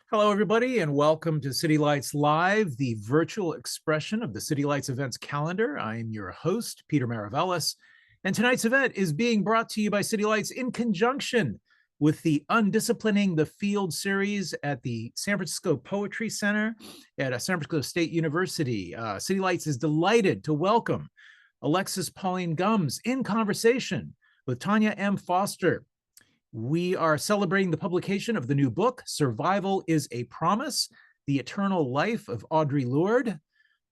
Hello, everybody, and welcome to City Lights Live, the virtual expression of the City Lights events calendar. I am your host, Peter Maravellis, and tonight's event is being brought to you by City Lights in conjunction with the Undisciplining the Field series at the San Francisco Poetry Center at San Francisco State University. City Lights is delighted to welcome Alexis Pauline Gumbs in conversation with Tonya M. Foster. We are celebrating the publication of the new book, Survival is a Promise, The Eternal Life of Audre Lorde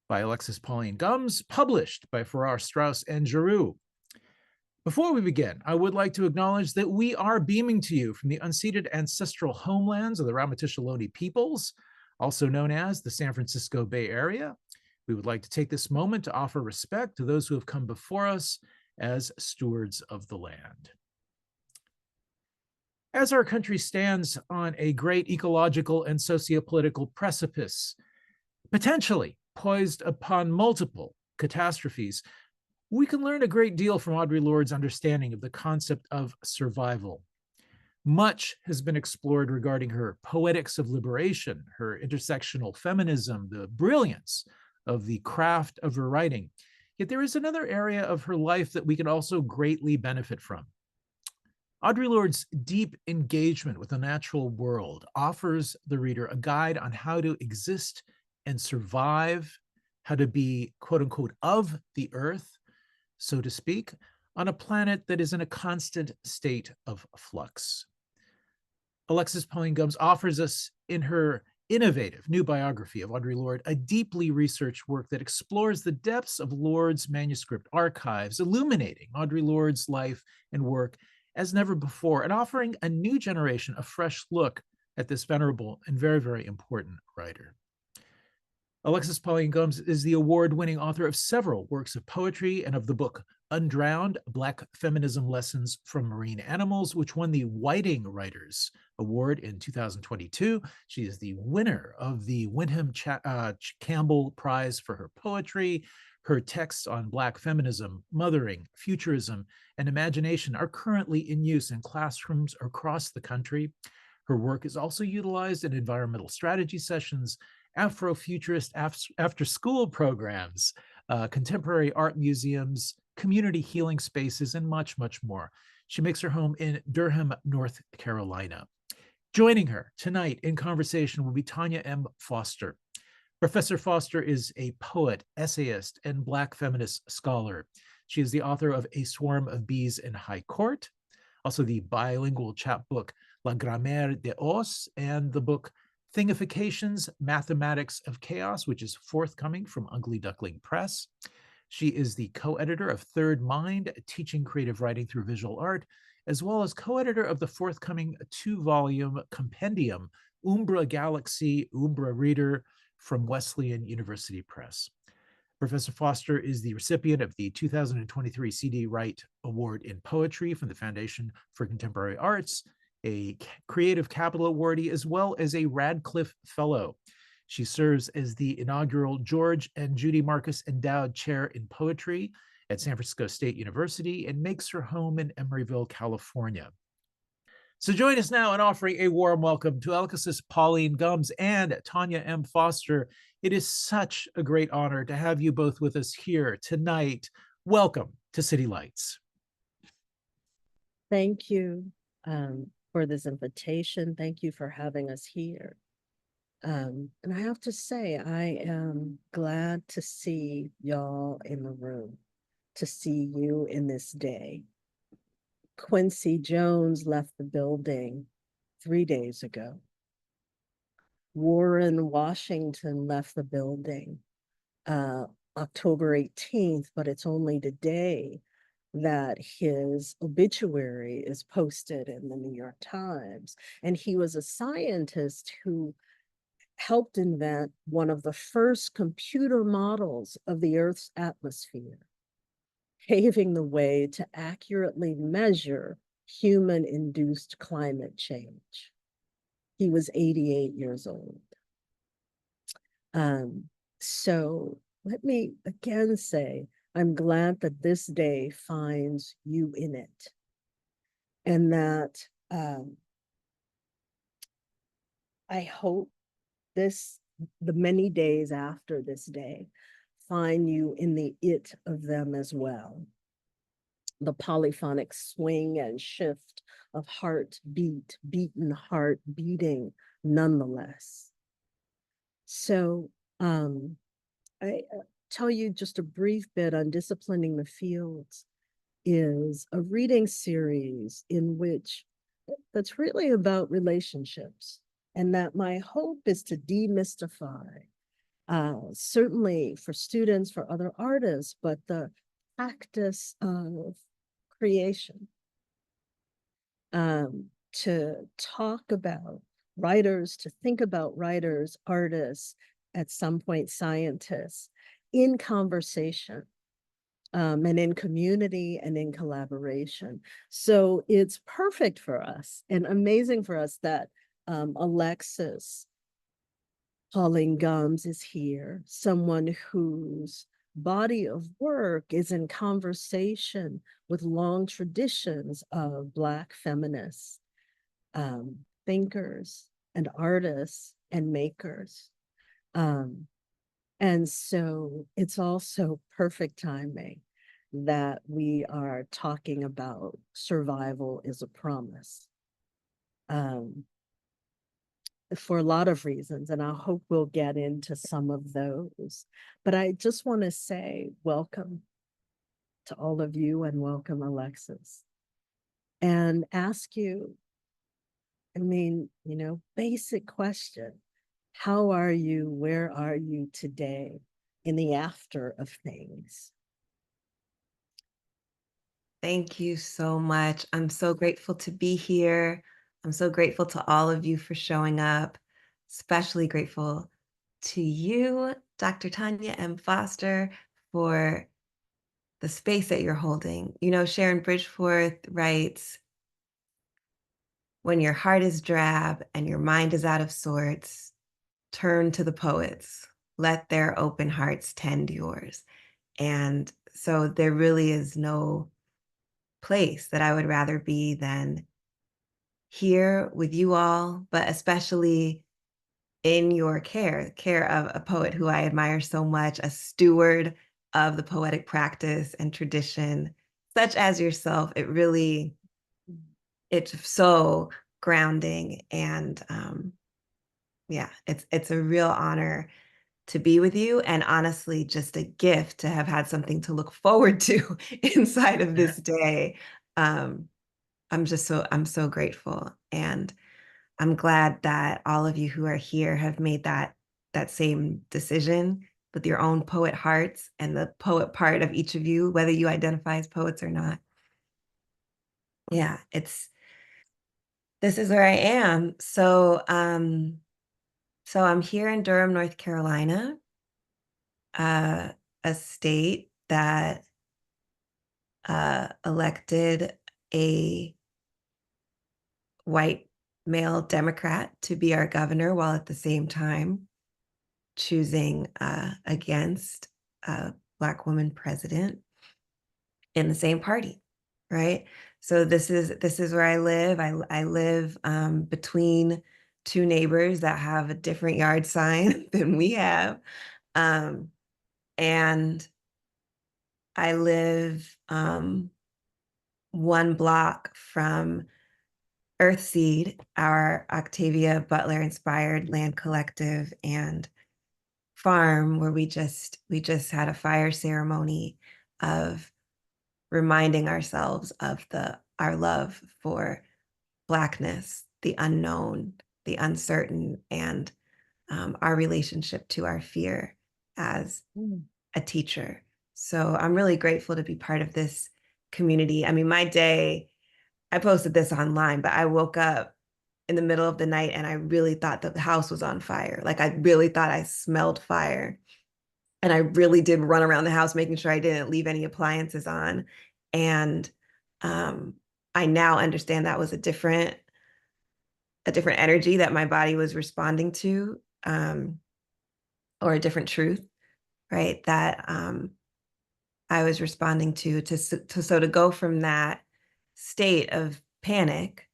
by Alexis Pauline Gumbs, published by Farrar, Straus, and Giroux. Before we begin, I would like to acknowledge that we are beaming to you from the unceded ancestral homelands of the Ramaytush Ohlone peoples, also known as the San Francisco Bay Area. We would like to take this moment to offer respect to those who have come before us as stewards of the land. As our country stands on a great ecological and sociopolitical precipice, potentially poised upon multiple catastrophes, we can learn a great deal from Audre Lorde's understanding of the concept of survival. Much has been explored regarding her poetics of liberation, her intersectional feminism, the brilliance of the craft of her writing. Yet there is another area of her life that we can also greatly benefit from. Audre Lorde's deep engagement with the natural world offers the reader a guide on how to exist and survive, how to be, quote unquote, of the earth, so to speak, on a planet that is in a constant state of flux. Alexis Pauline Gumbs offers us in her innovative new biography of Audre Lorde a deeply researched work that explores the depths of Lorde's manuscript archives, illuminating Audre Lorde's life and work as never before, and offering a new generation a fresh look at this venerable and very, very important writer. Alexis Pauline Gumbs is the award-winning author of several works of poetry and of the book Undrowned, Black Feminism Lessons from Marine Animals, which won the Whiting Writers Award in 2022. She is the winner of the Wyndham Campbell Prize for her poetry. Her texts on Black feminism, mothering, futurism, and imagination are currently in use in classrooms across the country. Her work is also utilized in environmental strategy sessions, Afrofuturist after-school programs, contemporary art museums, community healing spaces, and much, much more. She makes her home in Durham, North Carolina. Joining her tonight in conversation will be Tonya M. Foster. Professor Foster is a poet, essayist, and Black feminist scholar. She is the author of A Swarm of Bees in High Court, also the bilingual chapbook La Grammaire des Os, and the book Thingifications, Mathematics of Chaos, which is forthcoming from Ugly Duckling Press. She is the co-editor of Third Mind, Teaching Creative Writing Through Visual Art, as well as co-editor of the forthcoming 2-volume compendium, Umbra Galaxy, Umbra Reader, from Wesleyan University Press. Professor Foster is the recipient of the 2023 C.D. Wright Award in Poetry from the Foundation for Contemporary Arts, a Creative Capital awardee, as well as a Radcliffe Fellow. She serves as the inaugural George and Judy Marcus Endowed Chair in Poetry at San Francisco State University and makes her home in Emeryville, California. So join us now in offering a warm welcome to Alexis Pauline Gumbs and Tonya M. Foster. It is such a great honor to have you both with us here tonight. Welcome to City Lights. Thank you for this invitation. Thank you for having us here. And I have to say, I am glad to see y'all in the room, to see you in this day. Quincy Jones left the building 3 days ago. Warren Washington left the building October 18th, but it's only today that his obituary is posted in the New York Times. And he was a scientist who helped invent one of the first computer models of the Earth's atmosphere, paving the way to accurately measure human-induced climate change. He was 88 years old. So let me again say, I'm glad that this day finds you in it, and that I hope the many days after this day, find you in the it of them as well. The polyphonic swing and shift of heartbeat, beaten heart beating nonetheless. So I tell you just a brief bit on Disciplining the Fields is a reading series in which that's really about relationships, and that my hope is to demystify, certainly for students, for other artists, but the practice of creation, to talk about writers, to think about writers, artists, at some point scientists, in conversation, and in community and in collaboration. So it's perfect for us and amazing for us that Alexis Pauline Gumbs is here, someone whose body of work is in conversation with long traditions of Black feminists, thinkers and artists and makers. And so it's also perfect timing that we are talking about survival is a promise, for a lot of reasons, and I hope we'll get into some of those. But I just want to say welcome to all of you, and welcome, Alexis, and ask you, I mean, basic question. How are you? Where are you today in the after of things? Thank you so much. I'm so grateful to be here. I'm so grateful to all of you for showing up, especially grateful to you, Dr. Tonya M. Foster, for the space that you're holding. Sharon Bridgeforth writes, when your heart is drab and your mind is out of sorts, turn to the poets. Let their open hearts tend yours. And so there really is no place that I would rather be than here with you all, but especially in your care of a poet who I admire so much, a steward of the poetic practice and tradition, such as yourself. It's so grounding, and yeah, it's a real honor to be with you, and honestly, just a gift to have had something to look forward to inside of this day. I'm so grateful, and I'm glad that all of you who are here have made that same decision with your own poet hearts and the poet part of each of you, whether you identify as poets or not. Yeah, this is where I am. So I'm here in Durham, North Carolina, a state that elected a white male Democrat to be our governor, while at the same time choosing against a Black woman president in the same party, right? So this is where I live. I live between two neighbors that have a different yard sign than we have, and I live one block from Earthseed, our Octavia Butler-inspired land collective and farm, where we just had a fire ceremony of reminding ourselves of our love for Blackness, the unknown, the uncertain, and our relationship to our fear as a teacher. So I'm really grateful to be part of this community. I mean, my day, I posted this online, but I woke up in the middle of the night and I really thought that the house was on fire. Like, I really thought I smelled fire. And I really did run around the house making sure I didn't leave any appliances on. And I now understand that was a different energy that my body was responding to, or a different truth, right? That I was responding to go from that state of panic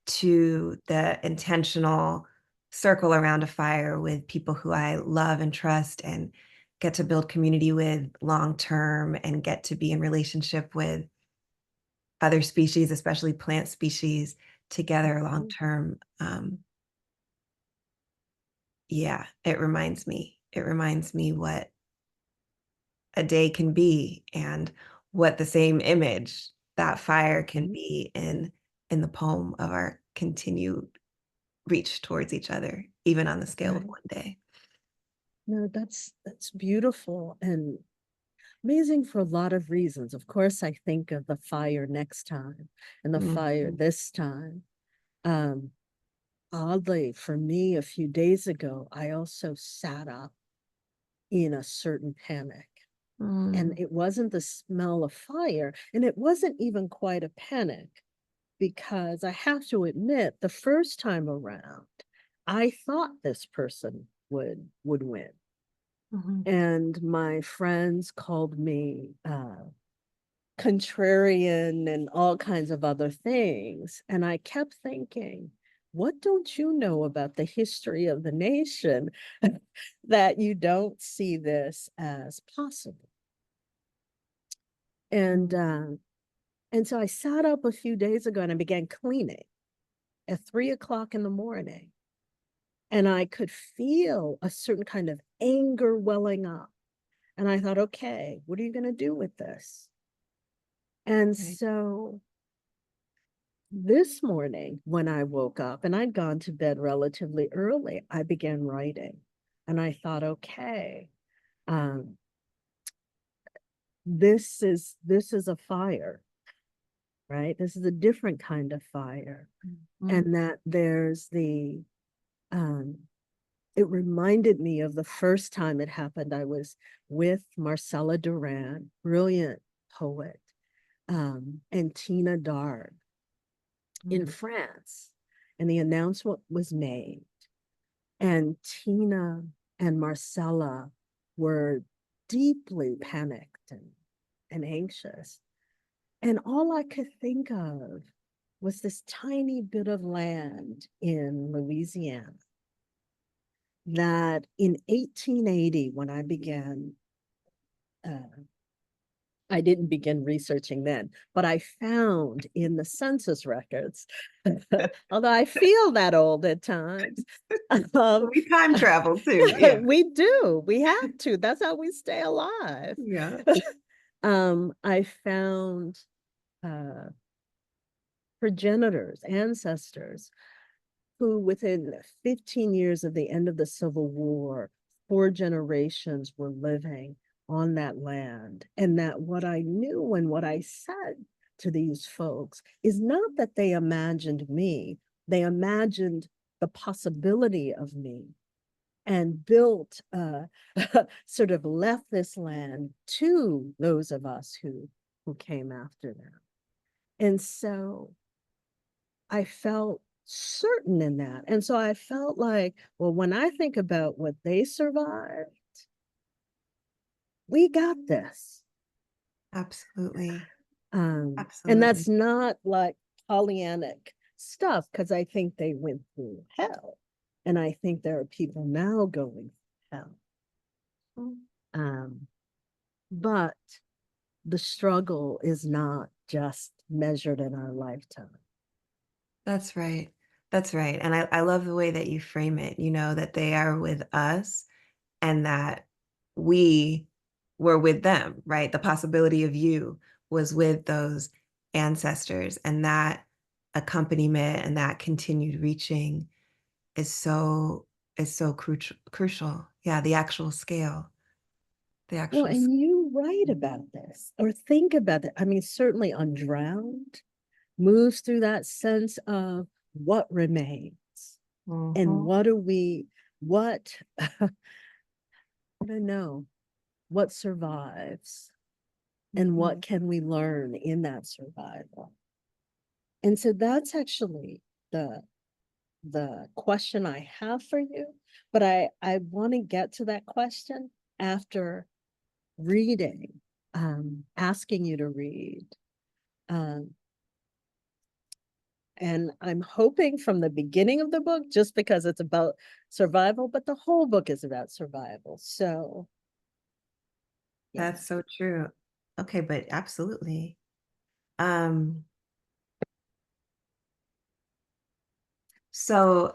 to the intentional circle around a fire with people who I love and trust and get to build community with long term and get to be in relationship with other species, especially plant species, together long term. Yeah, it reminds me what a day can be and what the same image that fire can be in the poem of our continued reach towards each other, even on the scale of one day. No, that's beautiful and amazing for a lot of reasons. Of course, I think of the fire next time and the fire this time. Oddly, for me, a few days ago, I also sat up in a certain panic. And it wasn't the smell of fire, and it wasn't even quite a panic, because I have to admit, the first time around, I thought this person would win. And my friends called me contrarian and all kinds of other things. And I kept thinking, what don't you know about the history of the nation that you don't see this as possible? And so I sat up a few days ago and I began cleaning at 3 o'clock in the morning. And I could feel a certain kind of anger welling up. And I thought, okay, what are you going to do with this? And so this morning, when I woke up, and I'd gone to bed relatively early, I began writing. And I thought, okay, this is a fire, right? This is a different kind of fire. And that there's the, it reminded me of the first time it happened. I was with Marcella Duran, brilliant poet, and Tina Darg in France. And the announcement was made. And Tina and Marcella were deeply panicked and anxious. And all I could think of was this tiny bit of land in Louisiana that in 1880, when I began, I didn't begin researching then, but I found in the census records, although I feel that old at times. We time travel too. Yeah. We do. We have to. That's how we stay alive. Yeah. I found progenitors, ancestors, who within 15 years of the end of the Civil War, 4 generations were living on that land. And that what I knew and what I said to these folks is not that they imagined me, they imagined the possibility of me and built, sort of left this land to those of us who came after them. And so I felt certain in that. And so I felt like, well, when I think about what they survived, we got this. Absolutely. And Absolutely. that's not like Pollyannic stuff, because I think they went through hell. And I think there are people now going through hell. But the struggle is not just measured in our lifetime. That's right. That's right. And I love the way that you frame it, you know, that they are with us and that we were with them, right? The possibility of you was with those ancestors, and that accompaniment and that continued reaching is so crucial. Yeah, the actual scale. The actual Well, and you write about this or think about it. I mean, certainly Undrowned moves through that sense of what remains and what do we, what, I don't know, what survives and what can we learn in that survival. And so that's actually the question I have for you, but I want to get to that question after reading, asking you to read And I'm hoping from the beginning of the book, just because it's about survival, but the whole book is about survival. So yeah. That's so true. Okay, but absolutely. Um, so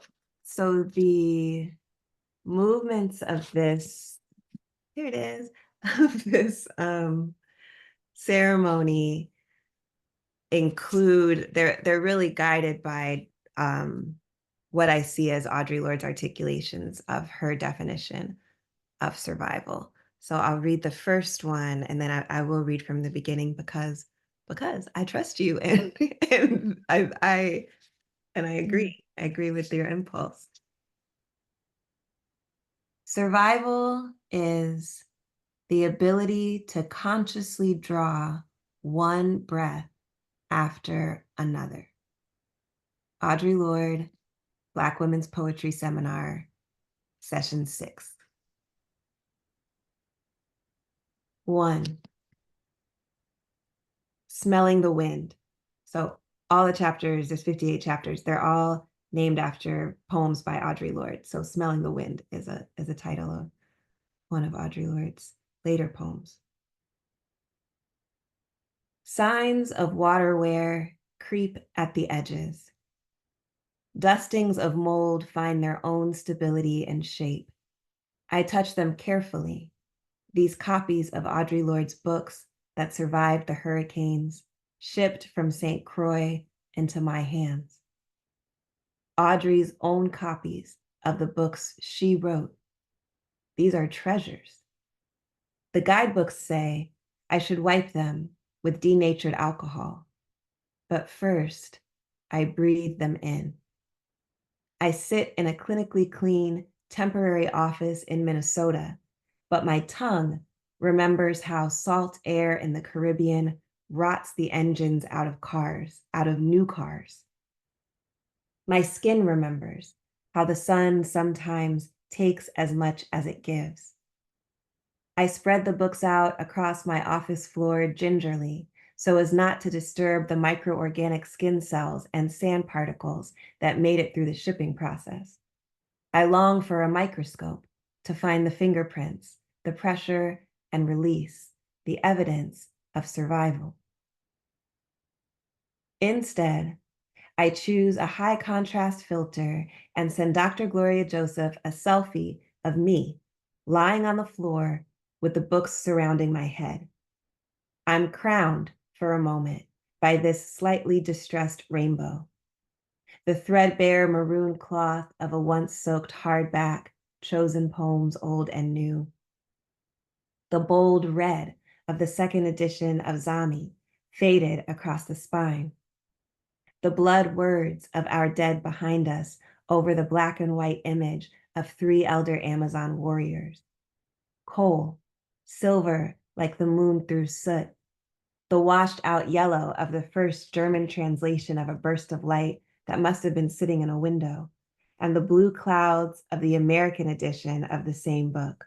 the movements of this, here it is, of this ceremony include, they're really guided by what I see as Audre Lorde's articulations of her definition of survival. So I'll read the first one, and then I will read from the beginning because I trust you, and I agree. I agree with your impulse. Survival is the ability to consciously draw one breath after another. Audre Lorde, Black Women's Poetry Seminar, Session 6. 1. Smelling the wind. So all the chapters, there's 58 chapters, they're all named after poems by Audre Lorde. So Smelling the Wind is a title of one of Audre Lorde's later poems. Signs of water wear creep at the edges. Dustings of mold find their own stability and shape. I touch them carefully, these copies of Audre Lorde's books that survived the hurricanes, shipped from St. Croix into my hands. Audre's own copies of the books she wrote. These are treasures. The guidebooks say I should wipe them with denatured alcohol, but first I breathe them in. I sit in a clinically clean, temporary office in Minnesota, but my tongue remembers how salt air in the Caribbean rots the engines out of cars, out of new cars. My skin remembers how the sun sometimes takes as much as it gives. I spread the books out across my office floor gingerly so as not to disturb the microorganic skin cells and sand particles that made it through the shipping process. I long for a microscope to find the fingerprints, the pressure and release, the evidence of survival. Instead, I choose a high contrast filter and send Dr. Gloria Joseph a selfie of me lying on the floor with the books surrounding my head. I'm crowned for a moment by this slightly distressed rainbow. The threadbare maroon cloth of a once soaked hardback, chosen poems old and new. The bold red of the second edition of Zami faded across the spine. The blood words of our dead behind us over the black and white image of 3 elder Amazon warriors. Coal, silver like the moon through soot, the washed out yellow of the first German translation of a burst of light that must have been sitting in a window, and the blue clouds of the American edition of the same book.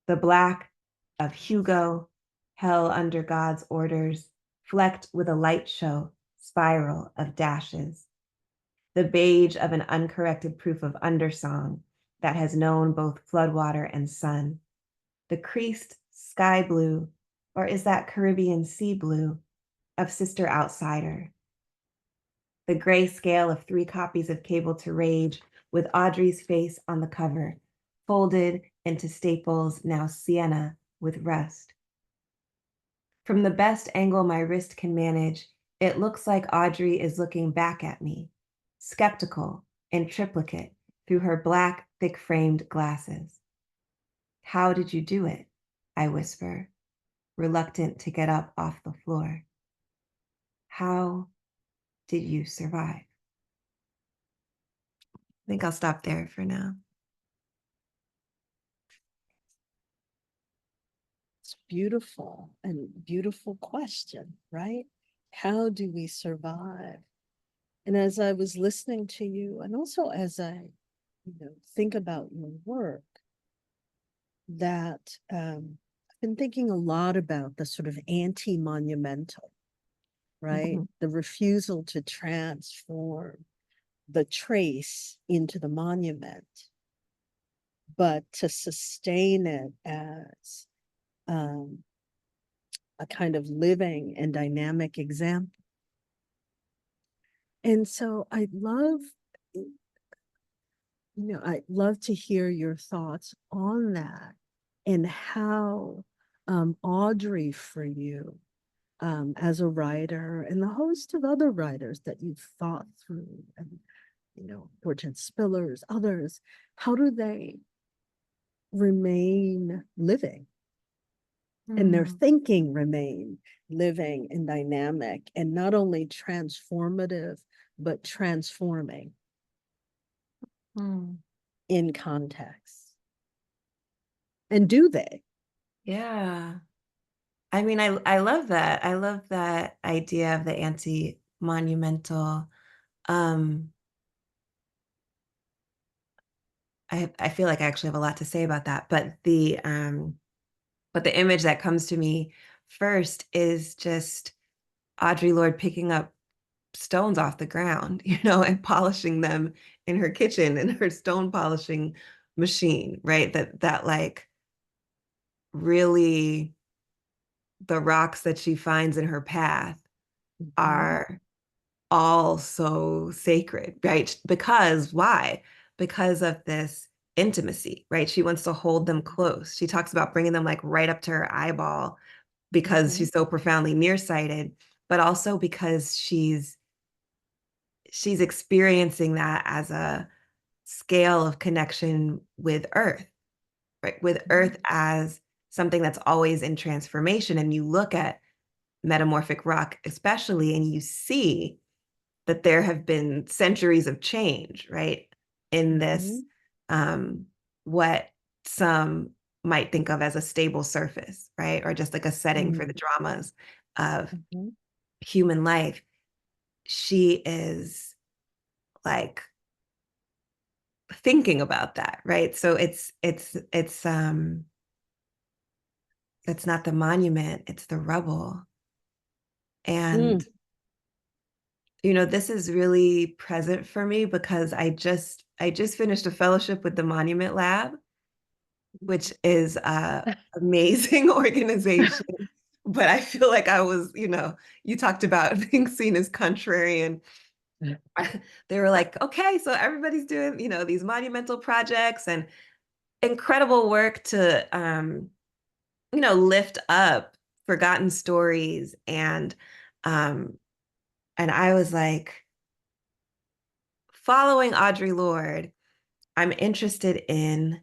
The black of Hugo, Hell Under God's Orders, flecked with a light show spiral of dashes. The beige of an uncorrected proof of undersong that has known both floodwater and sun. The creased sky blue, or is that Caribbean sea blue, of Sister Outsider. The gray scale of 3 copies of Cable to Rage with Audre's face on the cover, folded into Staples' now sienna with rust. From the best angle my wrist can manage, it looks like Audre is looking back at me, skeptical in triplicate through her black, thick-framed glasses. How did you do it? I whisper, reluctant to get up off the floor. How did you survive? I think I'll stop there for now. It's beautiful and beautiful question, right? How do we survive? And as I was listening to you, and also as I, think about your work, that I've been thinking a lot about the sort of anti-monumental, right? Mhm. The refusal to transform the trace into the monument, but to sustain it as a kind of living and dynamic example. And so I'd love to hear your thoughts on that and how Audre, for you, as a writer and the host of other writers that you've thought through, and Hortense Spillers, others, how do they remain living and their Mm. thinking remain living and dynamic and not only transformative, but transforming Mm. in context? And do they? Yeah. I mean, I love that. I love that idea of the anti-monumental. Um, I feel like I actually have a lot to say about that, but the image that comes to me first is just Audre Lorde picking up stones off the ground, and polishing them in her kitchen in her stone polishing machine, right? That like really the rocks that she finds in her path Mhm, are all so sacred, right? Because why? Because of this intimacy, right? She wants to hold them close. She talks about bringing them like right up to her eyeball because mhm, she's so profoundly nearsighted, but also because she's experiencing that as a scale of connection with Earth, right? With mhm, Earth as something that's always in transformation. And you look at metamorphic rock, especially, and you see that there have been centuries of change, right? In this, mhm, what some might think of as a stable surface, right? Or just like a setting for the dramas of mhm, human life. She is like thinking about that, right? So it's not the monument, it's the rubble. And mm, this is really present for me because I just finished a fellowship with the Monument Lab, which is a amazing organization. But I feel like I was, you talked about being seen as contrarian. They were like, okay, so everybody's doing, these monumental projects and incredible work to, lift up forgotten stories. And I was like, following Audre Lorde, I'm interested in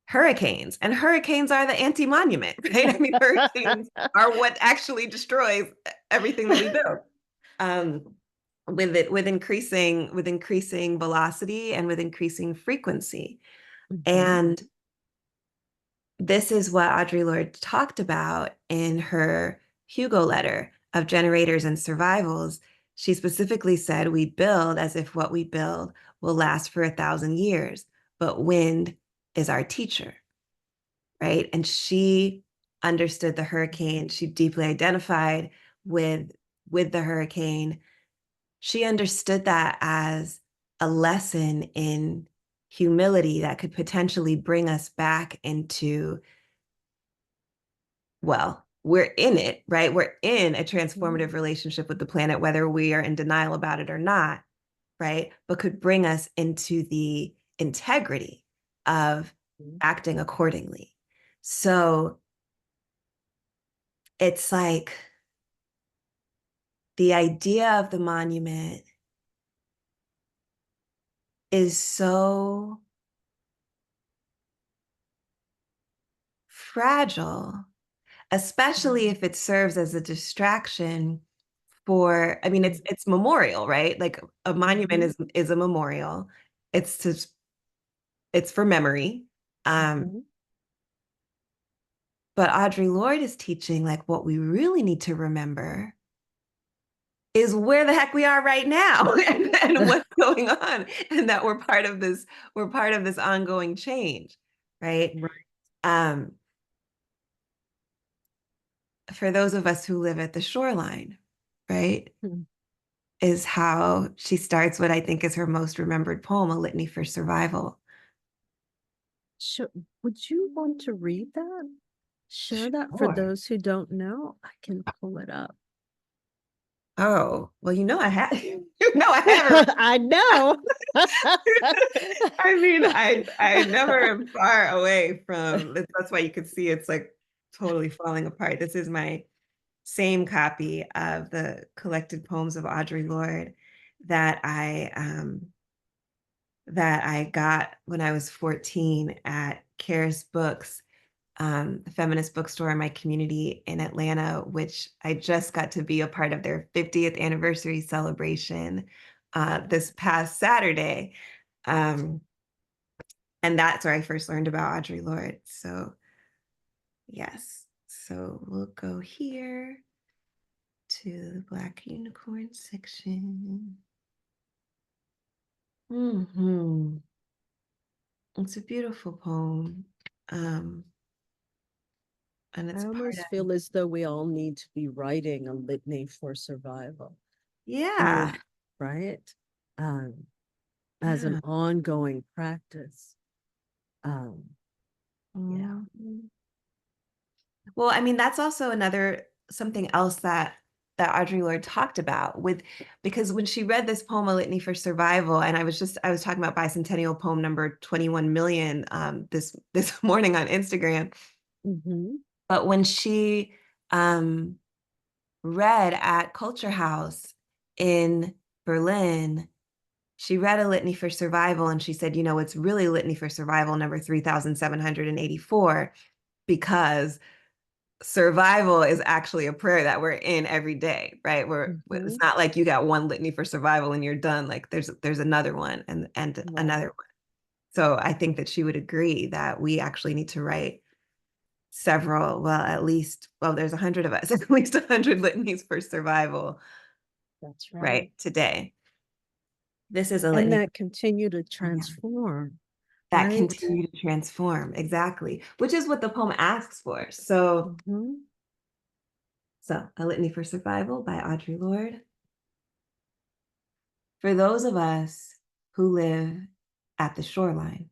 hurricanes, and hurricanes are the anti-monument, right? I mean, hurricanes are what actually destroys everything that we build. Um, with increasing velocity and with increasing frequency. mhm, And this is what Audre Lorde talked about in her Hugo letter of generators and survivals. She specifically said, we build as if what we build will last for 1,000 years, but wind is our teacher, right? And she understood the hurricane. She deeply identified with the hurricane. She understood that as a lesson in humility that could potentially bring us back into, well, we're in it, right? We're in a mhm, transformative relationship with the planet, whether we are in denial about it or not, right? But could bring us into the integrity of mhm, acting accordingly. So it's like the idea of the monument is so fragile, especially if it serves as a distraction for, I mean, mhm, it's memorial, right? Like a monument mhm, is a memorial. It's to, it's for memory. Um, mhm. but Audre Lorde is teaching like what we really need to remember is where the heck we are right now and what's going on, and that we're part of this ongoing change, right? Right. Um, for those of us who live at the shoreline, right? Hmm. Is how she starts what I think is her most remembered poem, A Litany for Survival. Would you want to read that? Share that for Sure. those who don't know. I can pull it up. Oh, well, I have, I haven't. I know. I mean, I never am far away from, that's why you could see it's like totally falling apart. This is my same copy of the collected poems of Audre Lorde that I got when I was 14 at Karis Books, the feminist bookstore in my community in Atlanta, which I just got to be a part of their 50th anniversary celebration this past Saturday. And that's where I first learned about Audre Lorde. So yes, so we'll go here to the Black Unicorn section. It's a beautiful poem. And it's I part almost of, feel as though we all need to be writing a litany for survival. yeah. Right? As an ongoing practice. Yeah. Well, I mean, that's also something else that Audre Lorde talked about because when she read this poem, A Litany for Survival, and I was talking about bicentennial poem number 21 million this morning on Instagram. Mm-hmm. But when she read at Culture House in Berlin, she read A Litany for Survival, and she said, it's really Litany for Survival number 3,784, because survival is actually a prayer that we're in every day, right? It's not like you got one litany for survival and you're done. Like there's another one and another one. So I think that she would agree that we actually need to write several, there's 100 of us, at least 100 litanies for survival. That's right today. This is a and litany that continue to transform. that right? continue to transform, exactly, which is what the poem asks for. So So, A Litany for Survival by Audre Lorde. For those of us who live at the shoreline,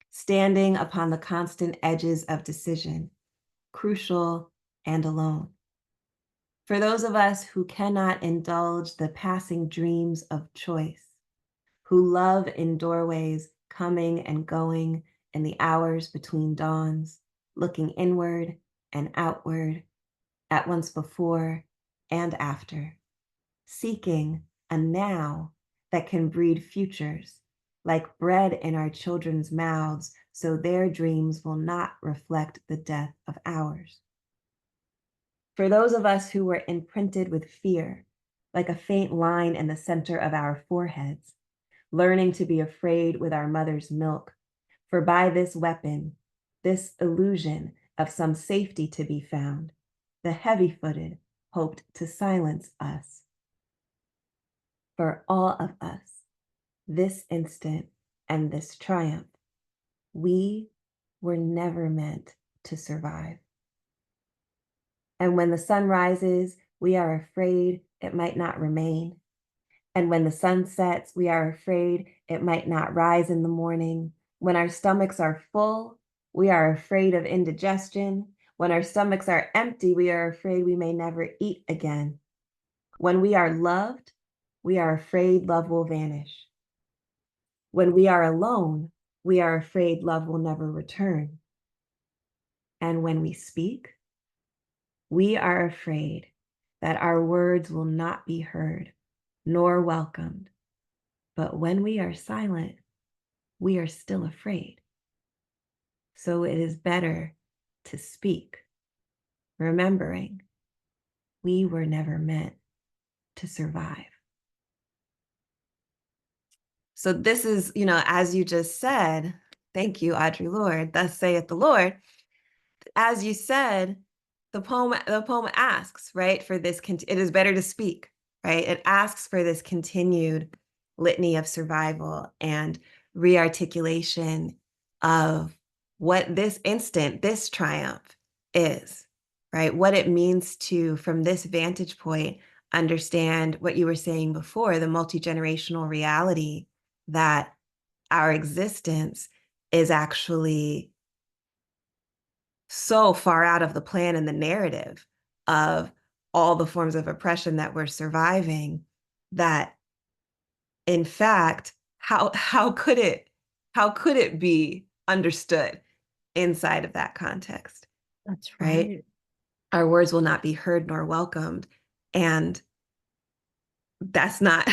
standing upon the constant edges of decision, crucial and alone. For those of us who cannot indulge the passing dreams of choice, who love in doorways coming and going in the hours between dawns, looking inward and outward, at once before and after, seeking a now that can breed futures, like bread in our children's mouths, so their dreams will not reflect the death of ours. For those of us who were imprinted with fear, like a faint line in the center of our foreheads, learning to be afraid with our mother's milk, for by this weapon, this illusion of some safety to be found, the heavy-footed hoped to silence us. For all of us, this instant and this triumph, we were never meant to survive. And when the sun rises, we are afraid it might not remain. And when the sun sets, we are afraid it might not rise in the morning. When our stomachs are full, we are afraid of indigestion. When our stomachs are empty, we are afraid we may never eat again. When we are loved, we are afraid love will vanish. When we are alone, we are afraid love will never return. And when we speak, we are afraid that our words will not be heard nor welcomed. But when we are silent, we are still afraid. So it is better to speak, remembering we were never meant to survive. So this is, as you just said, thank you, Audre Lorde, thus saith the Lord. As you said, the poem asks, right, for this, it is better to speak, right? It asks for this continued litany of survival and rearticulation of what this instant, this triumph is, right? What it means to, from this vantage point understand what you were saying before, the multi-generational reality that our existence is actually so far out of the plan and the narrative of all the forms of oppression that we're surviving, that in fact, how could it be understood inside of that context? That's Right? right. Our words will not be heard nor welcomed. And that's not,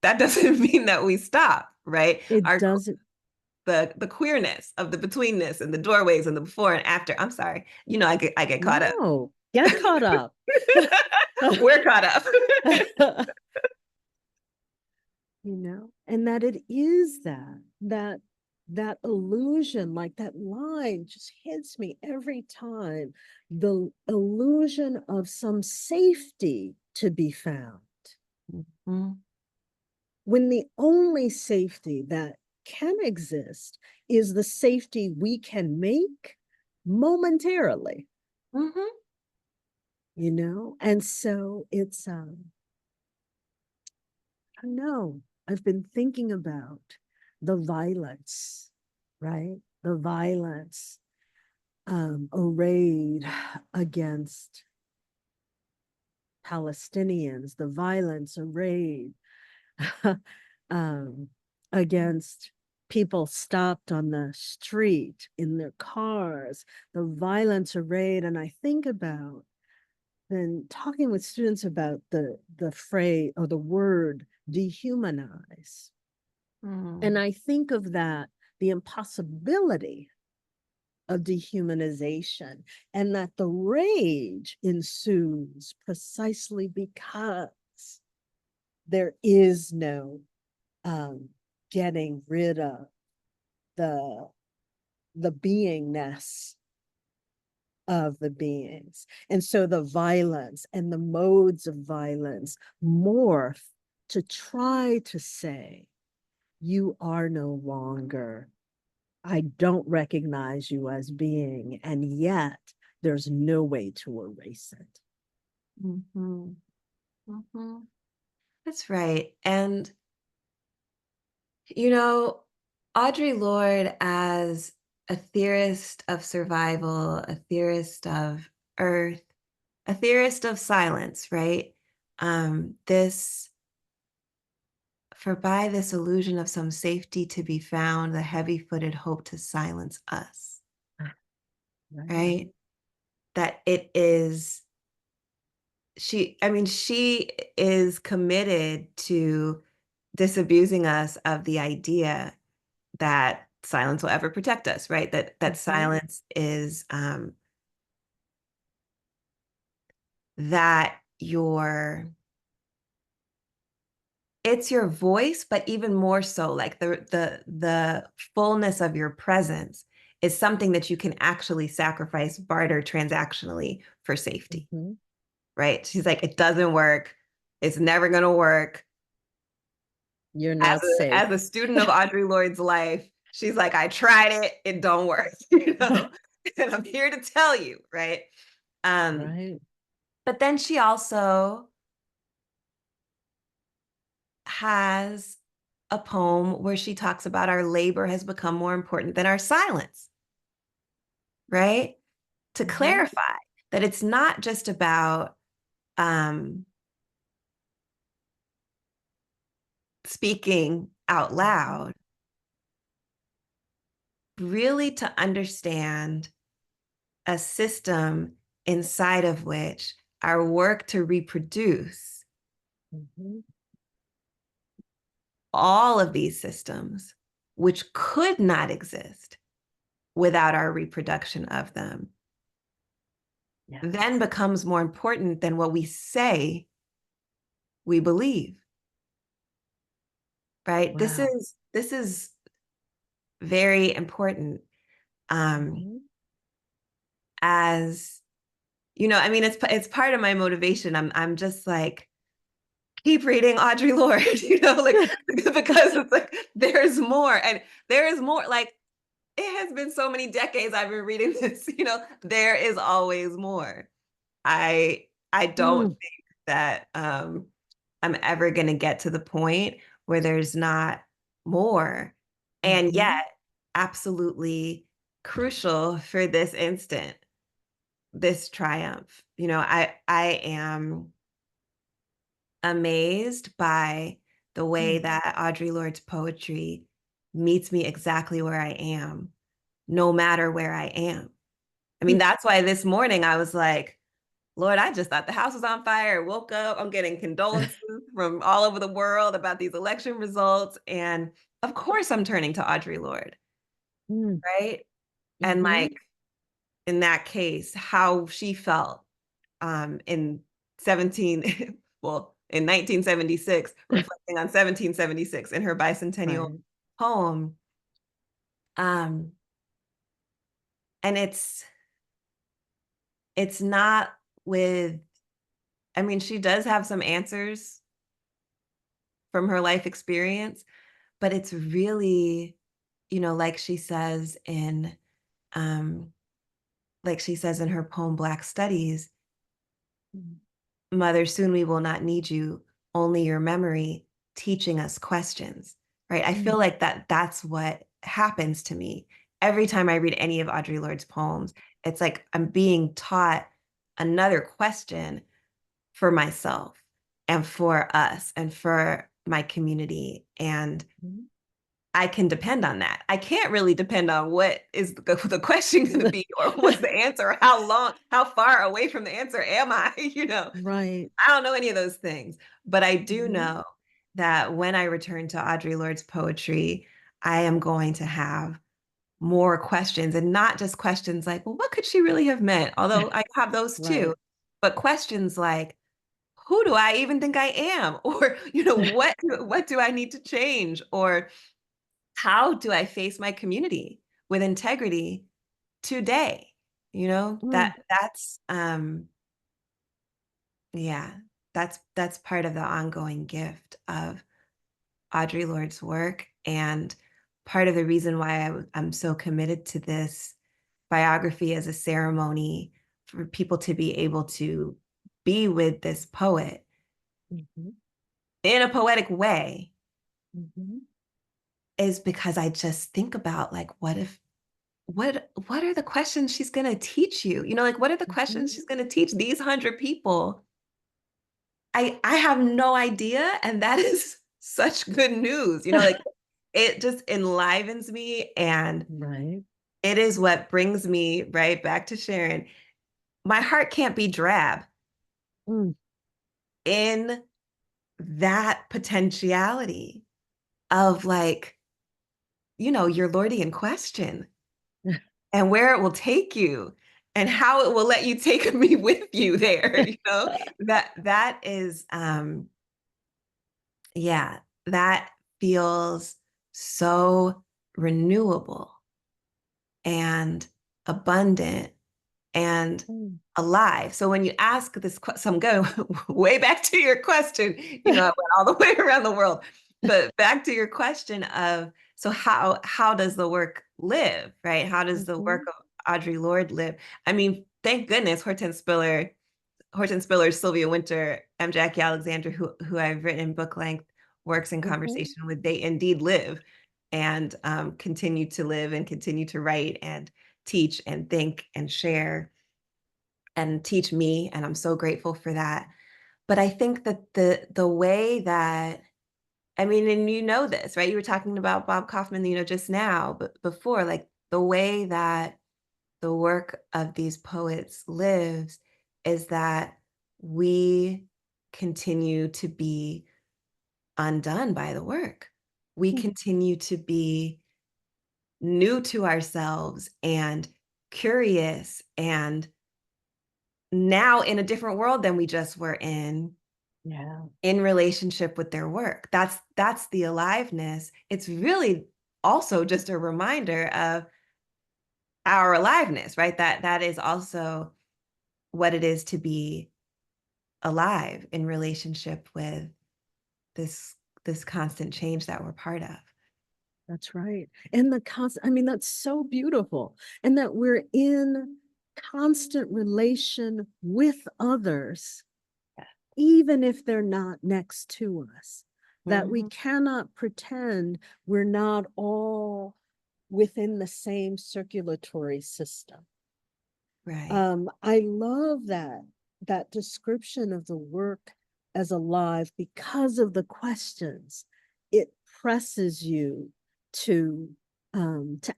that doesn't mean that we stop, right? It doesn't. The queerness of the betweenness and the doorways and the before and after. I'm sorry. I get caught up. No, get caught up. We're caught up. And that it is that illusion, like that line just hits me every time. The illusion of some safety to be found. Mm-hmm. When the only safety that can exist is the safety we can make momentarily. Mm-hmm. And so it's I don't know, I've been thinking about the violence, right? The violence arrayed against Palestinians, the violence arrayed against people stopped on the street in their cars, the violence arrayed. And I think about then talking with students about the phrase or the word dehumanize. And I think of that, the impossibility of dehumanization, and that the rage ensues precisely because there is no getting rid of the beingness of the beings. And so the violence and the modes of violence morph to try to say, you are no longer, I don't recognize you as being, and yet there's no way to erase it. Mm-hmm. Mm-hmm. That's right. And, Audre Lorde, as a theorist of survival, a theorist of earth, a theorist of silence, right? By this illusion of some safety to be found, the heavy-footed hope to silence us, right? That it is, she is committed to disabusing us of the idea that silence will ever protect us, right? That silence is that it's your voice, but even more so, like the fullness of your presence is something that you can actually sacrifice, barter transactionally for safety, right? She's like, it doesn't work. It's never going to work. You're not safe. As a student of Audre Lorde's life, she's like, I tried it. It don't work, and I'm here to tell you, right? Right. But then she also has a poem where she talks about our labor has become more important than our silence, right? To clarify that it's not just about speaking out loud, really to understand a system inside of which our work to reproduce all of these systems, which could not exist without our reproduction of them, then becomes more important than what we say we believe. Right? Wow. This is very important. As it's part of my motivation. I'm just like, keep reading Audre Lorde, because it's like there's more, and there is more. Like, it has been so many decades I've been reading this. There is always more. I don't think that I'm ever going to get to the point where there's not more. And yet, absolutely crucial for this instant, this triumph. I am amazed by the way that Audre Lorde's poetry meets me exactly where I am, no matter where I am. I mean, that's why this morning I was like, Lord, I just thought the house was on fire. Woke up, I'm getting condolences from all over the world about these election results. And of course I'm turning to Audre Lorde, right? And like, in that case, how she felt in 1976, reflecting on 1776 in her bicentennial poem. And it's not with, I mean, she does have some answers from her life experience, but it's really, like she says in her poem Black Studies, Mother, soon we will not need you, only your memory teaching us questions, right? I feel like that's what happens to me every time I read any of Audre Lorde's poems. It's like I'm being taught another question for myself and for us and for my community. And I can depend on that. I can't really depend on what is the question going to be or what's the answer, or how far away from the answer am I, Right. I don't know any of those things, but I do know that when I return to Audre Lorde's poetry, I am going to have more questions, and not just questions like, well, what could she really have meant? Although I have those too, but questions like, who do I even think I am? Or, what do I need to change? Or how do I face my community with integrity today? That's yeah, that's part of the ongoing gift of Audre Lorde's work, and part of the reason why I'm so committed to this biography as a ceremony for people to be able to be with this poet in a poetic way, is because I just think about, like, what are the questions she's going to teach you? Like, what are the questions she's going to teach these 100 people? I have no idea. And that is such good news. Like, it just enlivens me. And it is what brings me right back to Sharon. My heart can't be drab in that potentiality of, like, your Lordean question and where it will take you and how it will let you take me with you there. That is, yeah, that feels so renewable and abundant and alive. So when you ask this question, so I'm going way back to your question, I went all the way around the world, but back to your question of, so how does the work live, right? How does the work of Audre Lorde live? I mean, thank goodness Hortense Spiller, Sylvia Wynter, M. Jackie Alexander, who I've written in book length works in conversation with, they indeed live and continue to live and continue to write and teach and think and share and teach me. And I'm so grateful for that. But I think that the way that, I mean, and this, right? You were talking about Bob Kaufman, just now, but before, like, the way that the work of these poets lives is that we continue to be undone by the work. We continue to be new to ourselves and curious, and now in a different world than we just were in relationship with their work. That's the aliveness. It's really also just a reminder of our aliveness, right? That is also what it is to be alive in relationship with this constant change that we're part of. That's right. And I mean, that's so beautiful. And that we're in constant relation with others even if they're not next to us, that we Mhm. cannot pretend we're not all within the same circulatory system. Right. I love that description of the work as alive because of the questions. It presses you to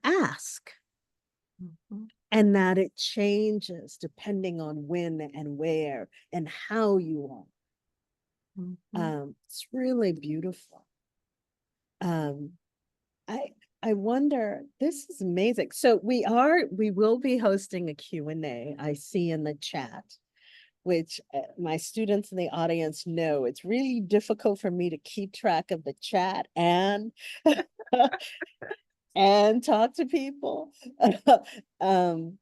ask, Mhm. and that it changes depending on when and where and how you are. Mhm. It's really beautiful. Um, I I wonder, this is amazing. So we will be hosting a Q&A, I see in the chat, which my students in the audience know it's really difficult for me to keep track of the chat and and talk to people. um,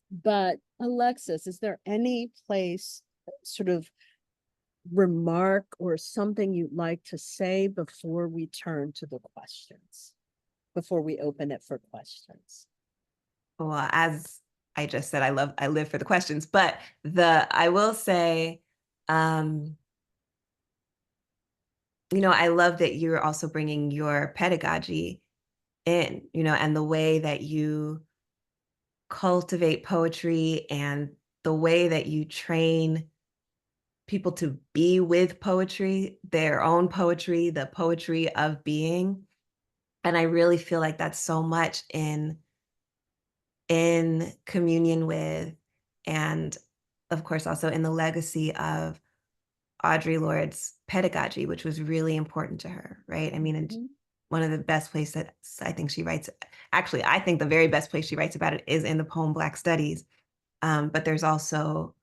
but Alexis, is there any place, sort of remark or something you'd like to say before we turn to the questions, before we open it for questions? Well, as I just said, I live for the questions, but I will say, I love that you're also bringing your pedagogy in, and the way that you cultivate poetry and the way that you train people to be with poetry, their own poetry, the poetry of being. And I really feel like that's so much in communion with, and of course also in the legacy of Audre Lorde's pedagogy, which was really important to her, right? I mean, and Mhm. one of the best places that I think she writes, actually, I think the very best place she writes about it is in the poem Black Studies. But there's also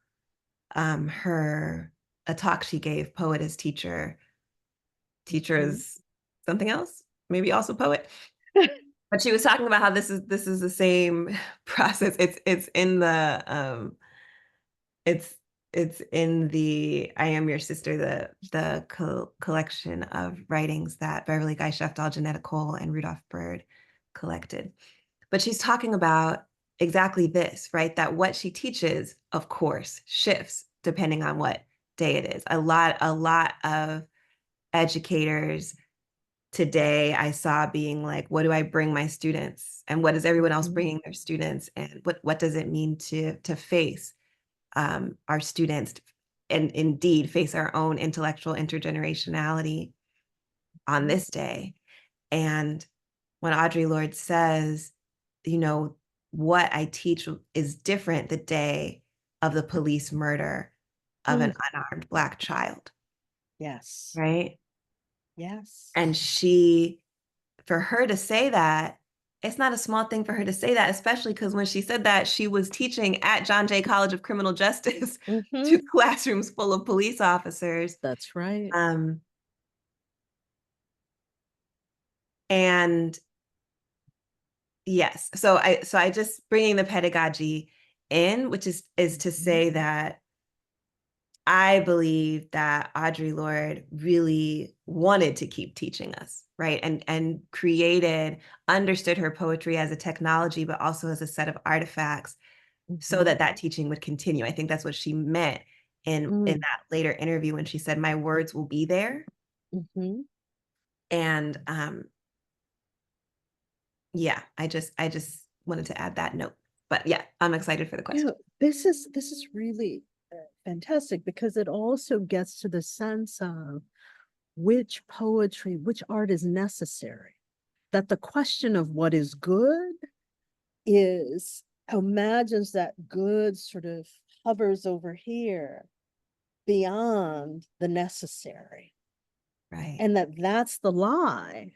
a talk she gave, poet as teacher, teacher Mhm. as something else, maybe also poet. But she was talking about how this is the same process. It's in the it's it's in the I Am Your Sister, the collection of writings that Beverly Guy Sheftall, Janetta Cole, and Rudolph Bird collected. But she's talking about exactly this, right? That what she teaches, of course, shifts depending on what day it is. A lot of educators today I saw being like, what do I bring my students? And what is everyone else Mhm. bringing their students? And what does it mean to face our students, and indeed face our own intellectual intergenerationality on this day? And when Audre Lorde says, what I teach is different the day of the police murder of an Mm. unarmed Black child, Yes. right? Yes. And for her to say that, it's not a small thing for her to say that, especially because when she said that, she was teaching at John Jay College of Criminal Justice to Mhm. classrooms full of police officers. That's right. And yes, so I just bringing the pedagogy in, which is to say that I believe that Audre Lorde really wanted to keep teaching us, right? And understood her poetry as a technology, but also as a set of artifacts, so Mhm. that teaching would continue. I think that's what she meant in Mm. that later interview when she said, "My words will be there." Mhm. And yeah, I just wanted to add that note. But yeah, I'm excited for the Yeah, question. this is really fantastic, because it also gets to the sense of which art is necessary. That the question of what is good is imagines that good sort of hovers over here beyond the necessary, Right. and that's the lie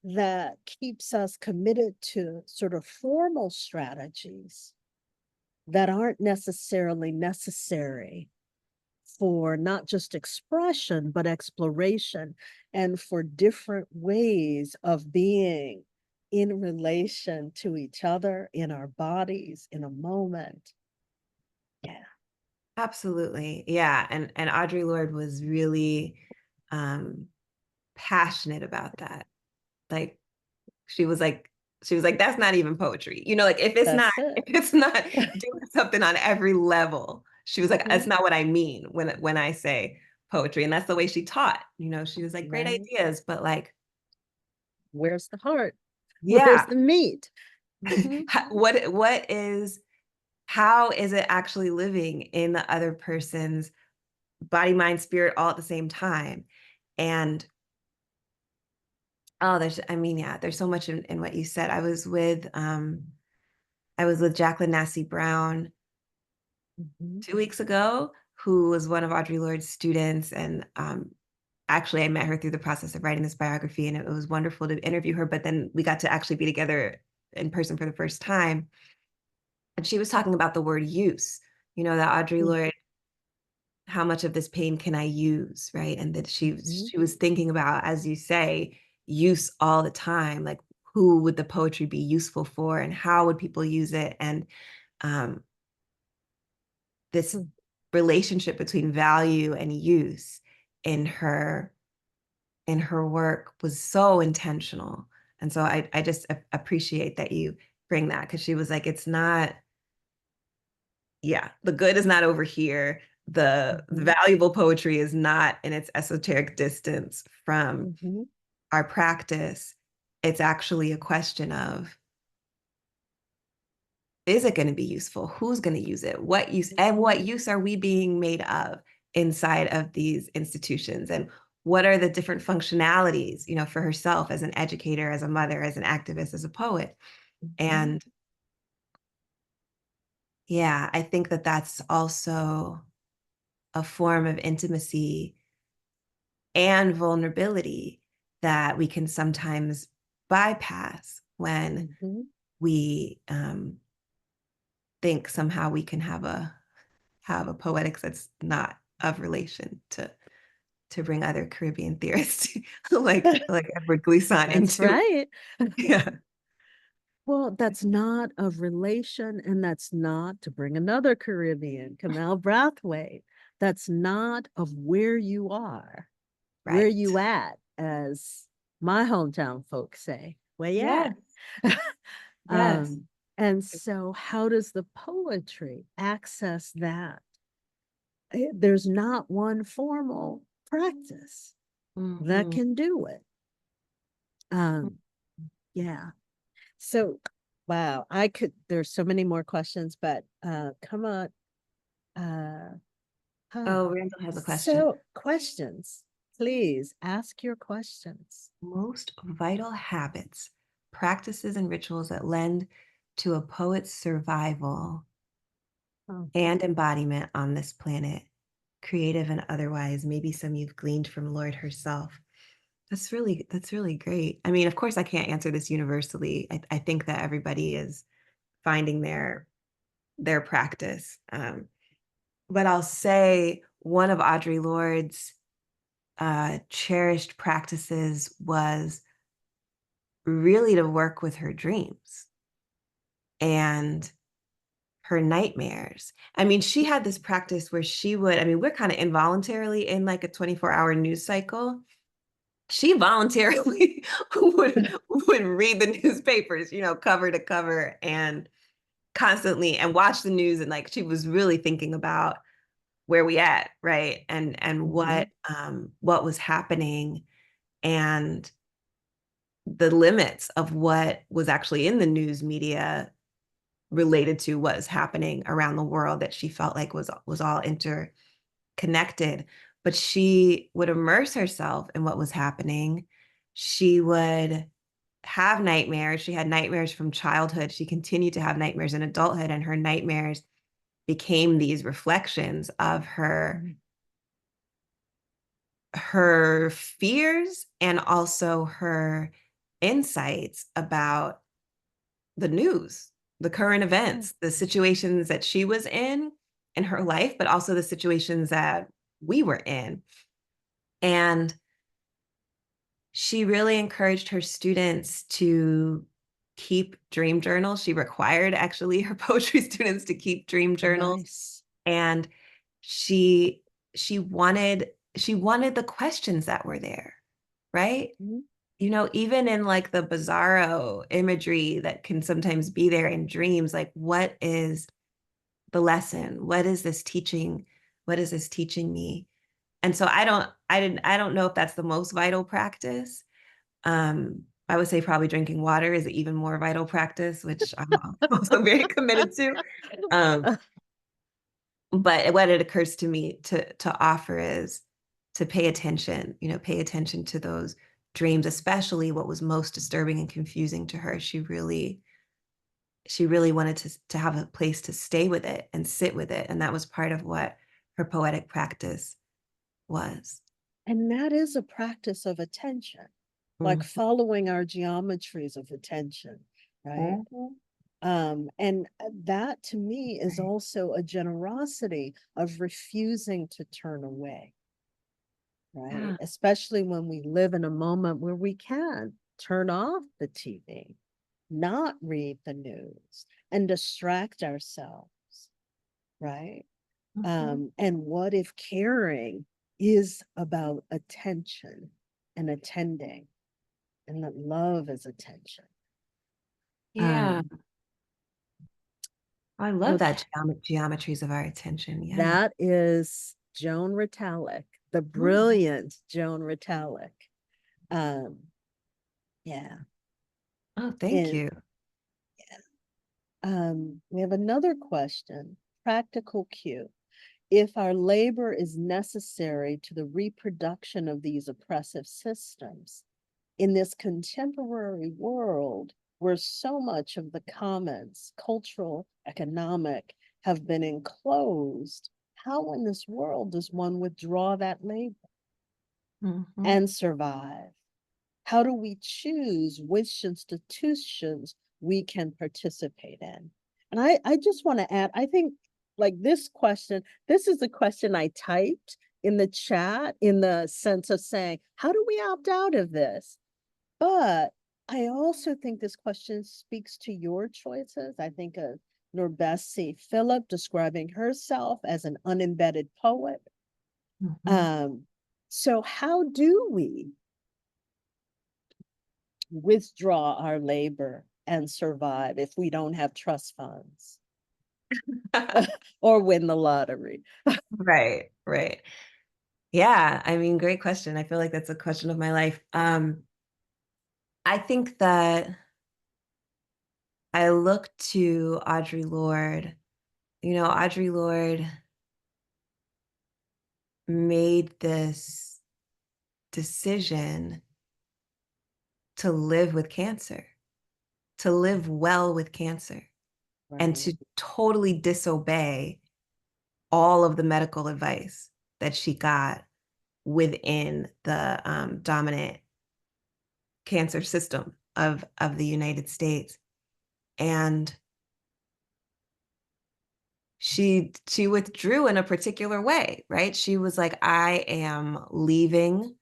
that keeps us committed to sort of formal strategies that aren't necessarily necessary for not just expression, but exploration, and for different ways of being in relation to each other, in our bodies, in a moment. Yeah. Absolutely. Yeah. And Audre Lorde was really um passionate about that. Like she was like, that's not even poetry. Like if it's not, That's it. if it's not doing something on every level, She was like, that's not what I mean when I say poetry. And that's the way she taught. You know, she was like, great Right. ideas, but like, Where's the heart? Where's yeah, the meat? Mhm. what is, how is it actually living in the other person's body, mind, spirit all at the same time? And oh, I mean, yeah, there's so much in what you said. I was with Jacqueline Nassy Brown Mhm. 2 weeks ago, who was one of Audre Lorde's students. And actually, I met her through the process of writing this biography, and it was wonderful to interview her. But then we got to actually be together in person for the first time. And she was talking about the word use, you know, that Audre Lorde, how much of this pain can I use, right? And that Mhm. she was thinking about, as you say, use all the time. Like, who would the poetry be useful for, and how would people use it? And um, this Mm. relationship between value and use in her work was so intentional. And so I just appreciate that you bring that, because she was like, it's not, yeah, the good is not over here. The Mhm. valuable poetry is not in its esoteric distance from Mhm. our practice. It's actually a question of, is it going to be useful? Who's going to use it? What use, and what use are we being made of inside of these institutions? And what are the different functionalities, you know, for herself as an educator, as a mother, as an activist, as a poet? Mhm. And yeah, I think that that's also a form of intimacy and vulnerability that we can sometimes bypass when Mhm. we think somehow we can have a poetics that's not of relation to bring other Caribbean theorists like Edward Glissant That's into it. right. Yeah. Well, that's not of relation, and that's not, to bring another Caribbean, Kamau Brathwaite, that's not of where you are, where Right. you at, as my hometown folks say. Where you Yes. at? Yes. um, and so how does the poetry access that? There's not one formal practice that Mhm. can do it. Yeah. So, wow, there's so many more questions, but come on. Uh, huh. Oh, Randall has a question. So, questions, please ask your questions. Most vital habits, practices, and rituals that lend to a poet's survival Oh, and embodiment on this planet, creative and otherwise. Maybe some you've gleaned from Lorde herself. That's really great. I mean, of course, I can't answer this universally. I think that everybody is finding their practice. But I'll say one of Audre Lorde's cherished practices was really to work with her dreams and her nightmares. I mean, she had this practice where she would, I mean, we're kind of involuntarily in like a 24-hour news cycle. She voluntarily would read the newspapers, you know, cover to cover, and constantly, and watch the news, and like she was really thinking about where we at, right? And mhm. what was happening, and the limits of what was actually in the news media related to what was happening around the world, that she felt like was all interconnected. But she would immerse herself in what was happening. She would have nightmares. She had nightmares from childhood. She continued to have nightmares in adulthood, and her nightmares became these reflections of Mhm. her fears and also her insights about the news, the current Yeah. events, the situations that she was in her life, but also the situations that we were in. And she really encouraged her students to keep dream journals. She required actually her poetry students to keep dream journals. Nice. And she wanted the questions that were there, right? Mhm. You know, even in like the bizarro imagery that can sometimes be there in dreams, like what is the lesson? What is this teaching? What is this teaching me? And so I don't know if that's the most vital practice. I would say probably drinking water is an even more vital practice, which I'm also very committed to. But what it occurs to me to offer is to pay attention, pay attention to those dreams, especially what was most disturbing and confusing to her. She really wanted to have a place to stay with it and sit with it. And that was part of what her poetic practice was. And that is a practice of attention, like following our geometries of attention, right? And that to me is also a generosity of refusing to turn away, right? Yeah. Especially when we live in a moment where we can turn off the TV, not read the news, and distract ourselves, right? And what if caring is about attention and attending, and that love is attention? Yeah. I love Okay. that geometries of our attention. Yeah. That is Joan Ritalik, the brilliant Joan Ritalik. Yeah. Oh, thank you. We have another question. Practical cue. If our labor is necessary to the reproduction of these oppressive systems, in this contemporary world where so much of the commons, cultural, economic, have been enclosed, how in this world does one withdraw that labor and survive? How do we choose which institutions we can participate in? And I just want to add, I think like this question, this is a question I typed in the chat in the sense of saying, how do we opt out of this? But I also think this question speaks to your choices. I think of Nurbesi Phillip describing herself as an unembedded poet. So how do we withdraw our labor and survive if we don't have trust funds or win the lottery? Right. Yeah, I mean, great question. I feel like that's a question of my life. I think that I look to Audre Lorde. Audre Lorde made this decision to live with cancer, to live well with cancer, and to totally disobey all of the medical advice that she got within the dominant cancer system of the United States. And she withdrew in a particular way, right? She was like, I am leaving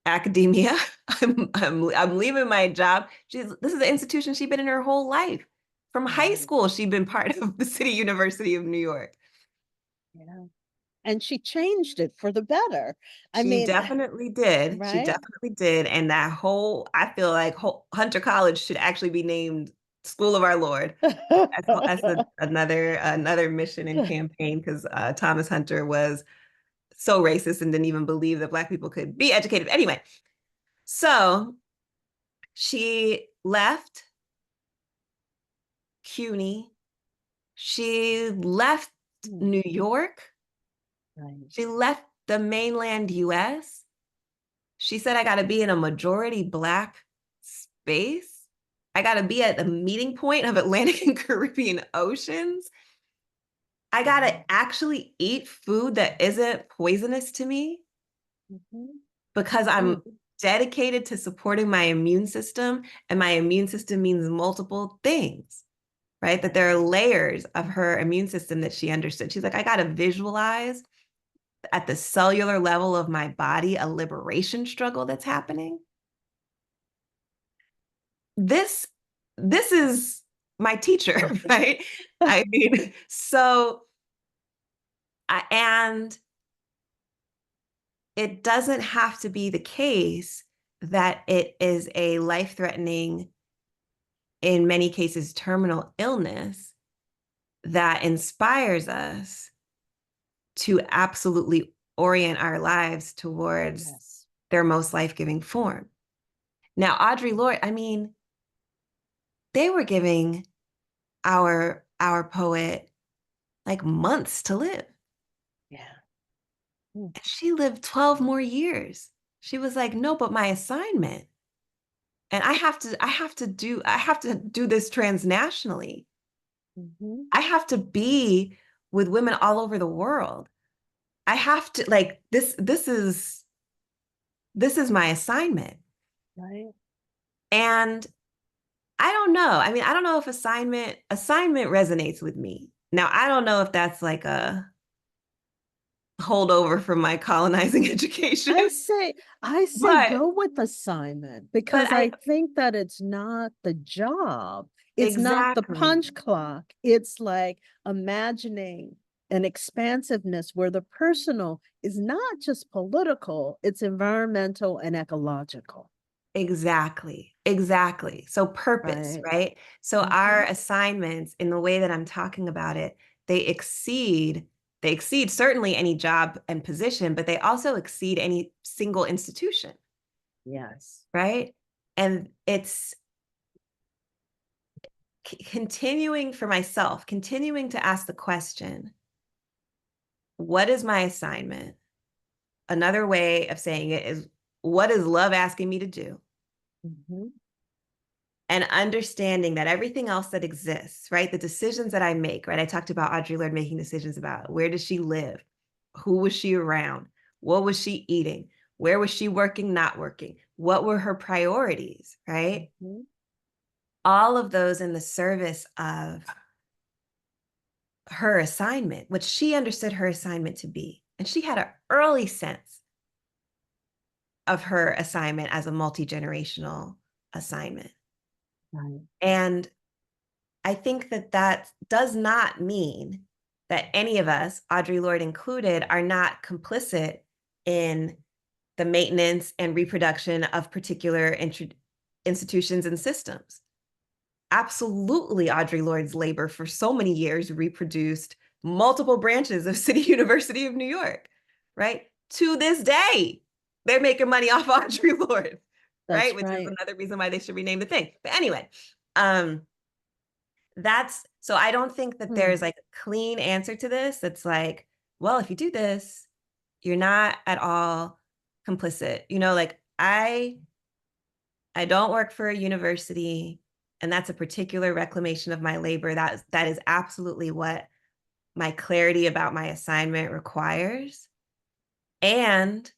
academia. I'm leaving my job. This is an institution she'd been in her whole life. From high school, she'd been part of the City University of New York. Yeah. And she changed it for the better. She definitely did. Right? She definitely did. And I feel like Hunter College should actually be named School of Our Lord. That's another mission and campaign, because Thomas Hunter was so racist and didn't even believe that Black people could be educated. Anyway, so she left CUNY. She left New York. Right. She left the mainland US. She said, I got to be in a majority Black space. I got to be at the meeting point of Atlantic and Caribbean oceans. I got to actually eat food that isn't poisonous to me because I'm dedicated to supporting my immune system. And my immune system means multiple things, right? That there are layers of her immune system that she understood. She's like, I got to visualize at the cellular level of my body a liberation struggle that's happening. This is my teacher, right? I mean, and it doesn't have to be the case that it is a life-threatening, in many cases, terminal illness, that inspires us to absolutely orient our lives towards Yes. their most life-giving form. Now, Audre Lorde, I mean, they were giving our poet like months to live. Yeah. And she lived 12 more years. She was like, no, but my assignment. And I have to do this transnationally. Mm-hmm. I have to be with women all over the world. I have to like this is my assignment. Right. And I don't know. I mean, I don't know if assignment resonates with me. Now, I don't know if that's like a holdover from my colonizing education. I say but go with assignment, but because I I think that it's not the job. It's not the exactly punch clock. It's like imagining an expansiveness where the personal is not just political, it's environmental and ecological. exactly. So purpose, Right. right? So our Mhm. assignments in the way that I'm talking about it, they exceed certainly any job and position, but they also exceed any single institution, Yes. right? And it's continuing for myself, continuing to ask the question, what is my assignment? Another way of saying it is, what is love asking me to do? Mhm. And understanding that everything else that exists, right? The decisions that I make, right? I talked about Audre Lorde making decisions about where does she live? Who was she around? What was she eating? Where was she working, not working? What were her priorities, right? Mhm. All of those in the service of her assignment, what she understood her assignment to be. And she had an early sense of her assignment as a multi-generational assignment. Right. And I think that that does not mean that any of us, Audre Lorde included, are not complicit in the maintenance and reproduction of particular institutions and systems. Absolutely, Audre Lorde's labor for so many years reproduced multiple branches of City University of New York, right? To this day, they're making money off Audre Lorde, right? That's Which is right. another reason why they should rename the thing. But anyway, that's so I don't think that Hmm. there's like a clean answer to this. That's like, well, if you do this, you're not at all complicit. You know, like I don't work for a university, and that's a particular reclamation of my labor. That is absolutely what my clarity about my assignment requires. And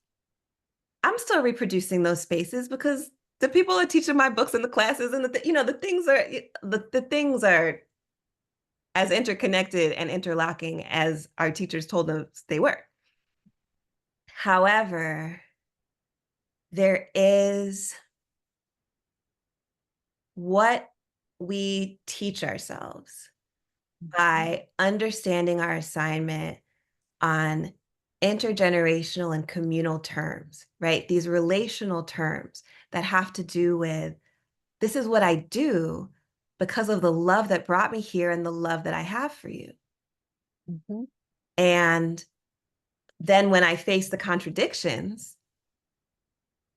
I'm still reproducing those spaces because the people are teaching my books in the classes and the things are as interconnected and interlocking as our teachers told us they were. However, there is what we teach ourselves by understanding our assignment on intergenerational and communal terms, right? These relational terms that have to do with this is what I do because of the love that brought me here and the love that I have for you. Mm-hmm. And then when I face the contradictions,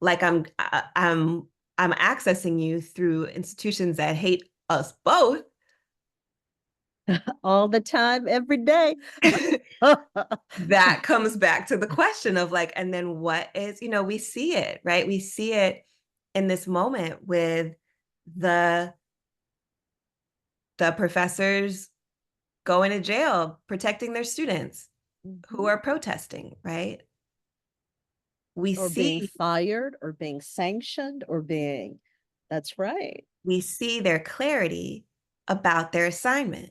like I'm accessing you through institutions that hate us both. All the time, every day. That comes back to the question of like, and then what is, we see it, right? We see it in this moment with the professors going to jail, protecting their students who are protesting, right? We Or being see fired or being sanctioned or being, that's right. their clarity about their assignment,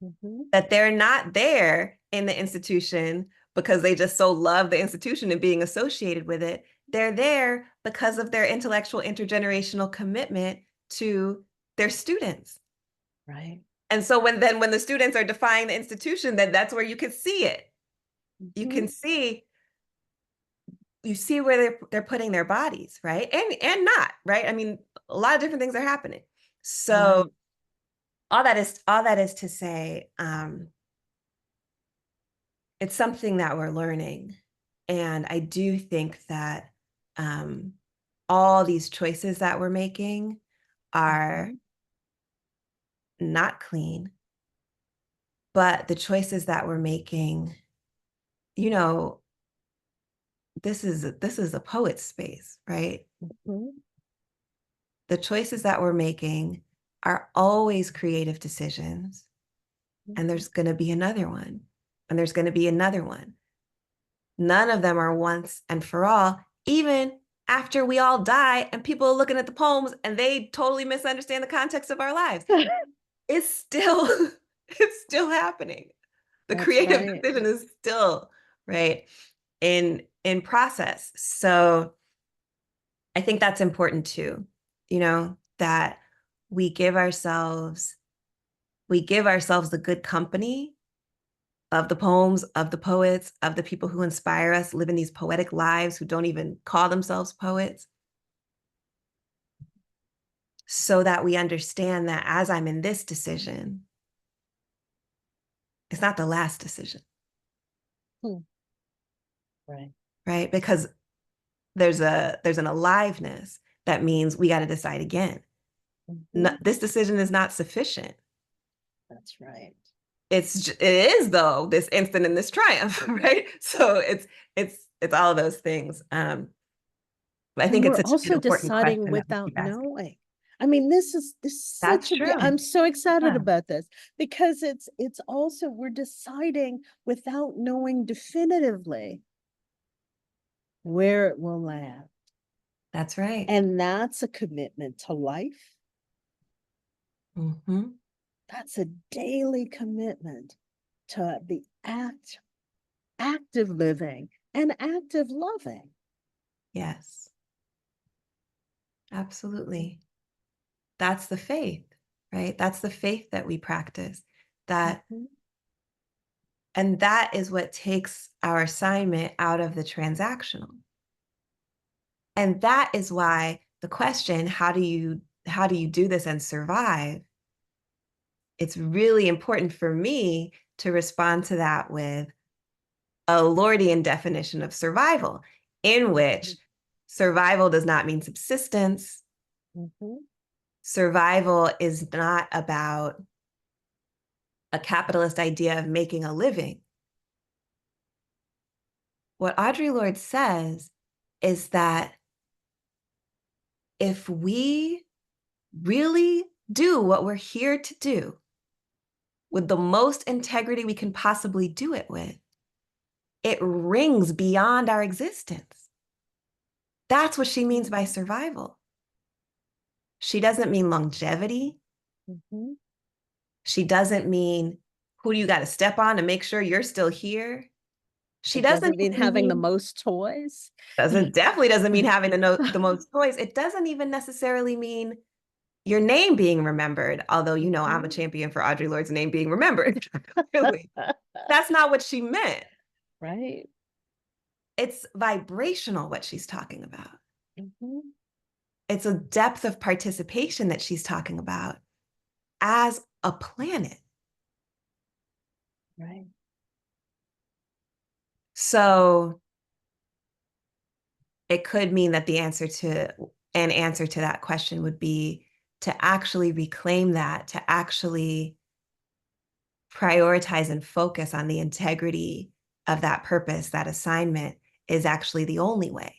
Mm-hmm. that they're not there in the institution because they just so love the institution and being associated with it. They're there because of their intellectual intergenerational commitment to their students. Right. And so when the students are defying the institution, then that's where you can see it. You Mm-hmm. can see where they're putting their bodies, right? And not, right? I mean, a lot of different things are happening. So Right. all that is to say, it's something that we're learning. And I do think that all these choices that we're making are not clean, but the choices that we're making, you know, this is a poet's space, right? The choices that we're making are always creative decisions. And there's going to be another one, and there's going to be another one. None of them are once and for all, even after we all die and people are looking at the poems and they totally misunderstand the context of our lives. It's still happening. The That's creative right. decision is still right in process. So I think that's important too, you know, that we give ourselves the good company of the poems, of the poets, of the people who inspire us, living these poetic lives, who don't even call themselves poets, so that we understand that as I'm in this decision, it's not the last decision. Right. Right? Because there's an aliveness that means we got to decide again. This decision is not sufficient. That's right. It is though, this instant and this triumph, right? So it's all of those things. But I think we're it's such also an important deciding question without knowing. I mean, this is That's such a true. I'm so excited Yeah. about this, because it's also, we're deciding without knowing definitively where it will land. That's right. And that's a commitment to life. Mm-hmm. That's a daily commitment to the active living and active loving. Yes. Absolutely. That's the faith, right? That's the faith that we practice. And that is what takes our assignment out of the transactional. And that is why the question, how do you do this and survive? It's really important for me to respond to that with a Lordean definition of survival, in which survival does not mean subsistence. Survival is not about a capitalist idea of making a living. What Audre Lorde says is that if we really do what we're here to do with the most integrity we can possibly do it with, it rings beyond our existence. That's what she means by survival. She doesn't mean longevity. She doesn't mean who do you got to step on to make sure you're still here. She doesn't mean having the most toys. Definitely doesn't mean having the most toys. It doesn't even necessarily mean your name being remembered, although, you know, I'm a champion for Audre Lorde's name being remembered. Really. That's not what she meant. Right. It's vibrational, what she's talking about. It's a depth of participation that she's talking about as a planet. Right. So it could mean that an answer to that question would be to actually reclaim that, to actually prioritize and focus on the integrity of that purpose, that assignment is actually the only way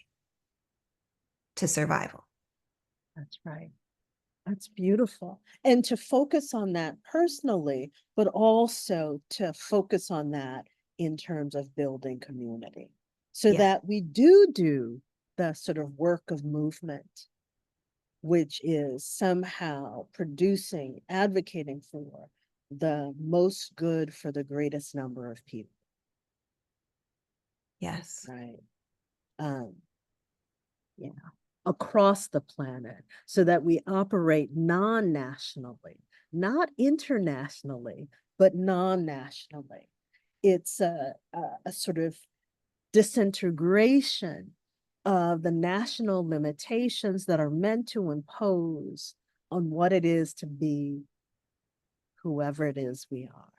to survival. That's right. That's beautiful. And to focus on that personally, but also to focus on that in terms of building community, so that we do the sort of work of movement, which is somehow producing, advocating for the most good for the greatest number of people. Yes. Right. Yeah. Across the planet, so that we operate non-nationally, not internationally, but non-nationally. It's a sort of disintegration of the national limitations that are meant to impose on what it is to be whoever it is we are.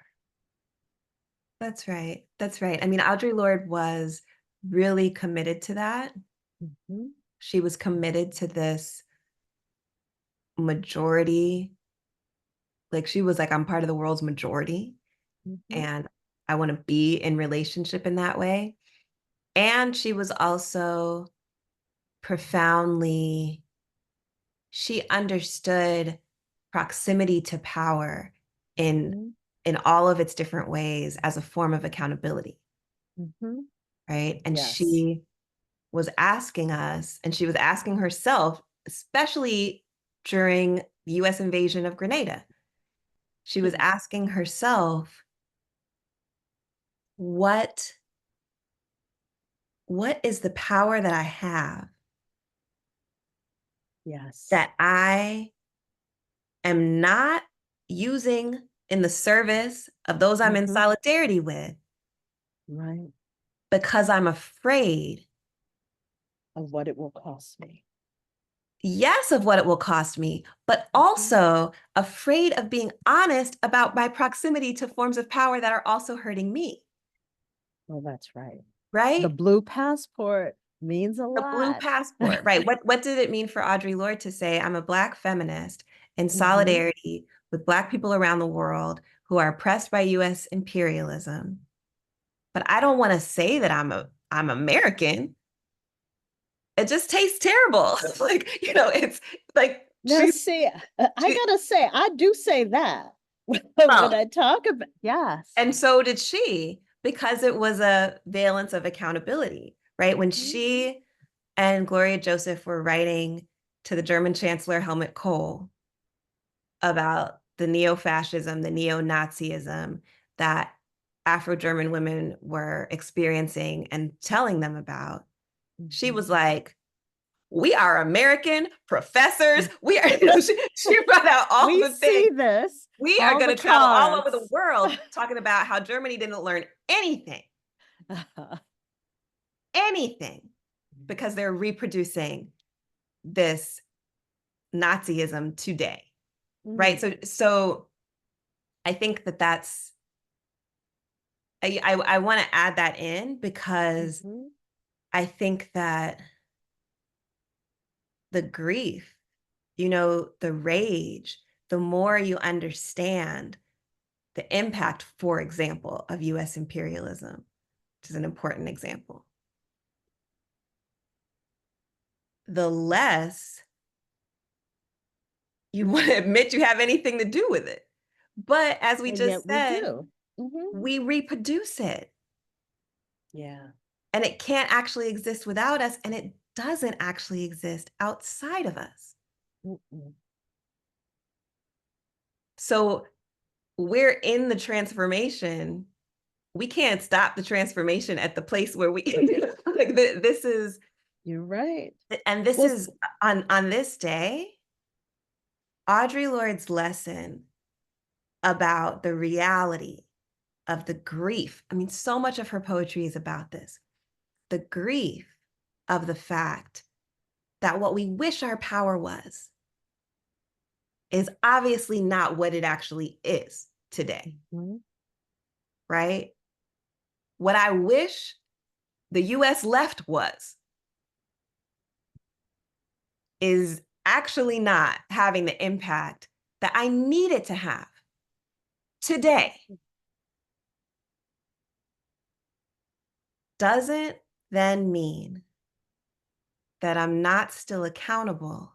That's right. That's right. I mean, Audre Lorde was really committed to that. Mhm. She was committed to this majority. Like she was like, I'm part of the world's majority, Mhm. and I want to be in relationship in that way. And she was also profoundly, she understood proximity to power in Mhm. in all of its different ways as a form of accountability, Mhm. right? And Yes. she was asking us, and she was asking herself, especially during the US invasion of Grenada, she was asking herself, what is the power that I have Yes. that I am not using in the service of those I'm in Mhm. solidarity with, Right. because I'm afraid, Of what it will cost me. yes, of what it will cost me, but also afraid of being honest about my proximity to forms of power that are also hurting me, Well, that's right. right? The blue passport means a The blue lot. passport, right? What did it mean for Audre Lorde to say, I'm a Black feminist in Mhm. solidarity with Black people around the world who are oppressed by US imperialism? But I don't want to say that I'm American. It just tastes terrible. Like, you know, it's like Now, see, I gotta say, I do say that when I talk about, yes. and so did she, because it was a valence of accountability, right? When Mhm. she and Gloria Joseph were writing to the German Chancellor Helmut Kohl about the neo-fascism, the neo-Nazism that Afro-German women were experiencing and telling them about, she was like, we are American professors. We are, you know, she brought out all We the see things. this. We are all going the to travel all over the cards. world talking about how Germany didn't learn anything, anything, because they're reproducing this Nazism today, right? Mm. So I think that that's, I want to add that in because Mhm. I think that the grief, you know, the rage, the more you understand the impact, for example, of US imperialism, which is an important example, the less you want to admit you have anything to do with it. But as we And just yet we said, do. Mhm. we reproduce it, Yeah. and it can't actually exist without us, and it doesn't actually exist outside of us. Mm-mm. So we're in the transformation. We can't stop the transformation at the place where we like this is, You're right. and this Well, is on this day, Audre Lorde's lesson about the reality of the grief. I mean, so much of her poetry is about this, the grief of the fact that what we wish our power was is obviously not what it actually is today, Mhm. right? What I wish the US left was is actually not having the impact that I need it to have today. Doesn't then mean that I'm not still accountable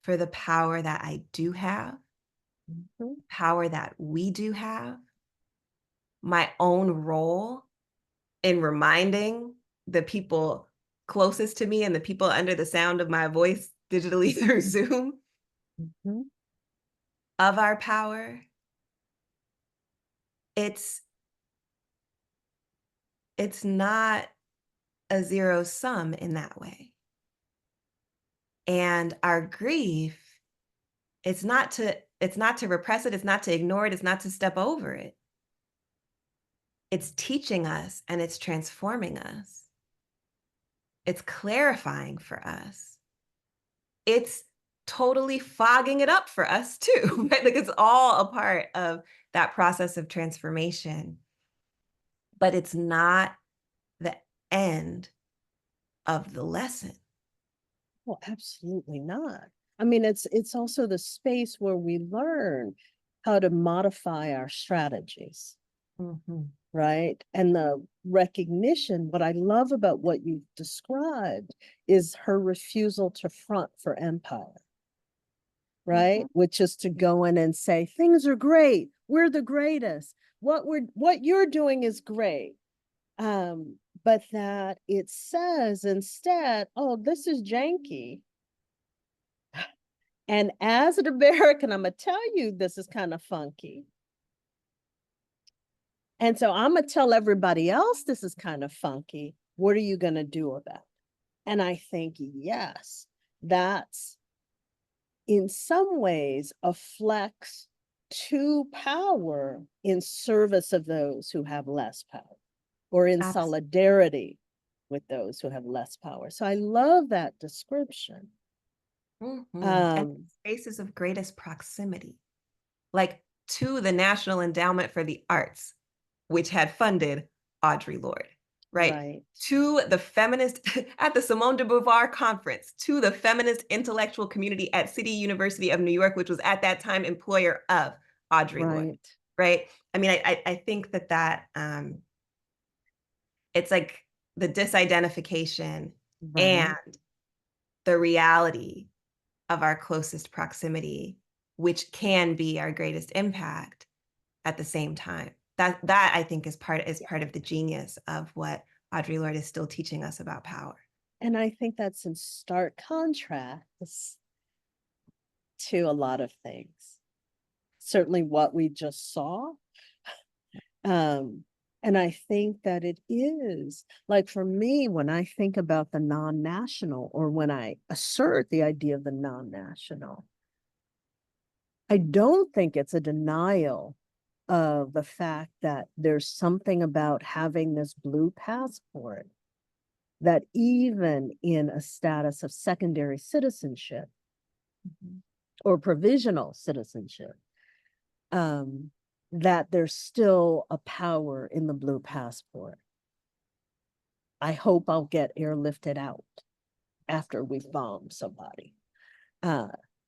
for the power that I do have, Mhm. power that we do have, my own role in reminding the people closest to me and the people under the sound of my voice digitally through Zoom Mhm. of our power. It's not a zero sum in that way. And our grief, it's not to repress it, it's not to ignore it, it's not to step over it. It's teaching us and it's transforming us. It's clarifying for us. It's totally fogging it up for us too, right? Like it's all a part of that process of transformation, but it's not the end of the lesson. Well, absolutely not. I mean, it's also the space where we learn how to modify our strategies, right? And the recognition, what I love about what you described is her refusal to front for empire, right? Which is to go in and say, things are great. We're the greatest. What you're doing is great. But that it says instead, oh, this is janky. And as an American, I'm gonna tell you this is kind of funky. And so I'm gonna tell everybody else this is kind of funky. What are you gonna do about it? And I think, yes, that's in some ways a flex to power in service of those who have less power, or in solidarity with those who have less power. So I love that description. And spaces of greatest proximity, like to the National Endowment for the Arts, which had funded Audre Lorde, right? To the feminist at the Simone de Beauvoir conference, to the feminist intellectual community at City University of New York, which was at that time employer of Audre Lorde, right? I mean, I think that it's like the disidentification and the reality of our closest proximity, which can be our greatest impact at the same time. That I think is part of the genius of what Audre Lorde is still teaching us about power. And I think that's in stark contrast to a lot of things. Certainly what we just saw. And I think that it is, like for me, when I think about the non-national, or when I assert the idea of the non-national, I don't think it's a denial of the fact that there's something about having this blue passport that even in a status of secondary citizenship or provisional citizenship, that there's still a power in the blue passport. I hope I'll get airlifted out after we've bombed somebody,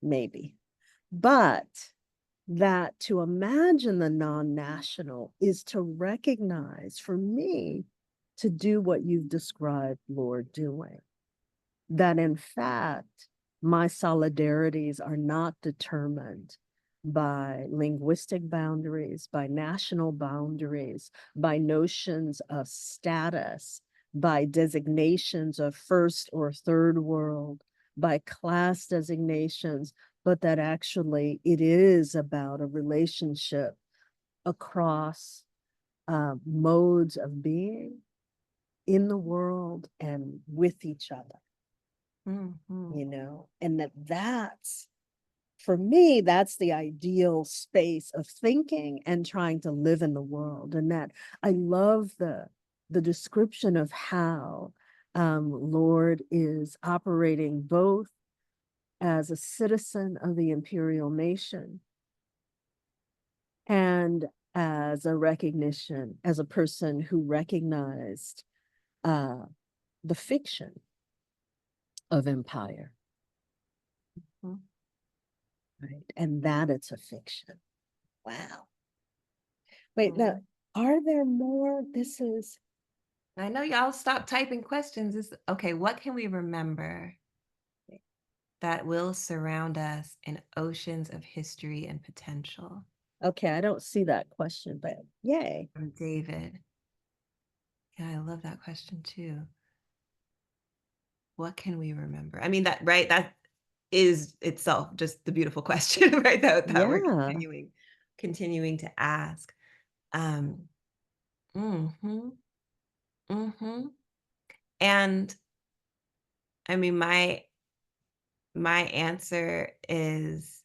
maybe. But that to imagine the non-national is to recognize, for me, to do what you've described Lorde doing. That in fact, my solidarities are not determined by linguistic boundaries, by national boundaries, by notions of status, by designations of first or third world, by class designations, but that actually it is about a relationship across modes of being in the world and with each other. You know, and that's, for me, that's the ideal space of thinking and trying to live in the world. And that I love the description of how Lorde is operating both as a citizen of the imperial nation and as a recognition, as a person who recognized the fiction of empire. Right. And that it's a fiction. Wow. Wait, now, are there more? This is. I know y'all stop typing questions. Okay, what can we remember that will surround us in oceans of history and potential? Okay, I don't see that question, but yay. From David. Yeah, I love that question too. What can we remember? I mean, that, right? That is itself just the beautiful question, right? That we're continuing to ask. And I mean, my answer is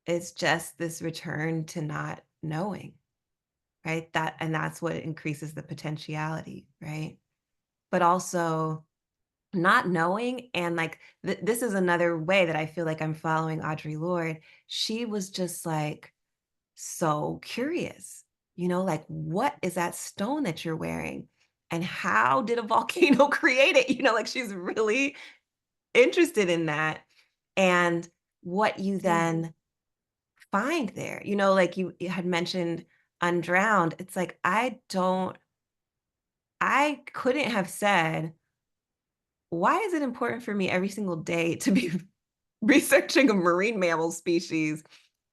it's just this return to not knowing, right? And that's what increases the potentiality, right? But also not knowing. And like, this is another way that I feel like I'm following Audre Lorde. She was just like so curious, you know, like, what is that stone that you're wearing? And how did a volcano create it? You know, like she's really interested in that. And what you then find there, you know, like you had mentioned Undrowned. It's like, I couldn't have said, why is it important for me every single day to be researching a marine mammal species?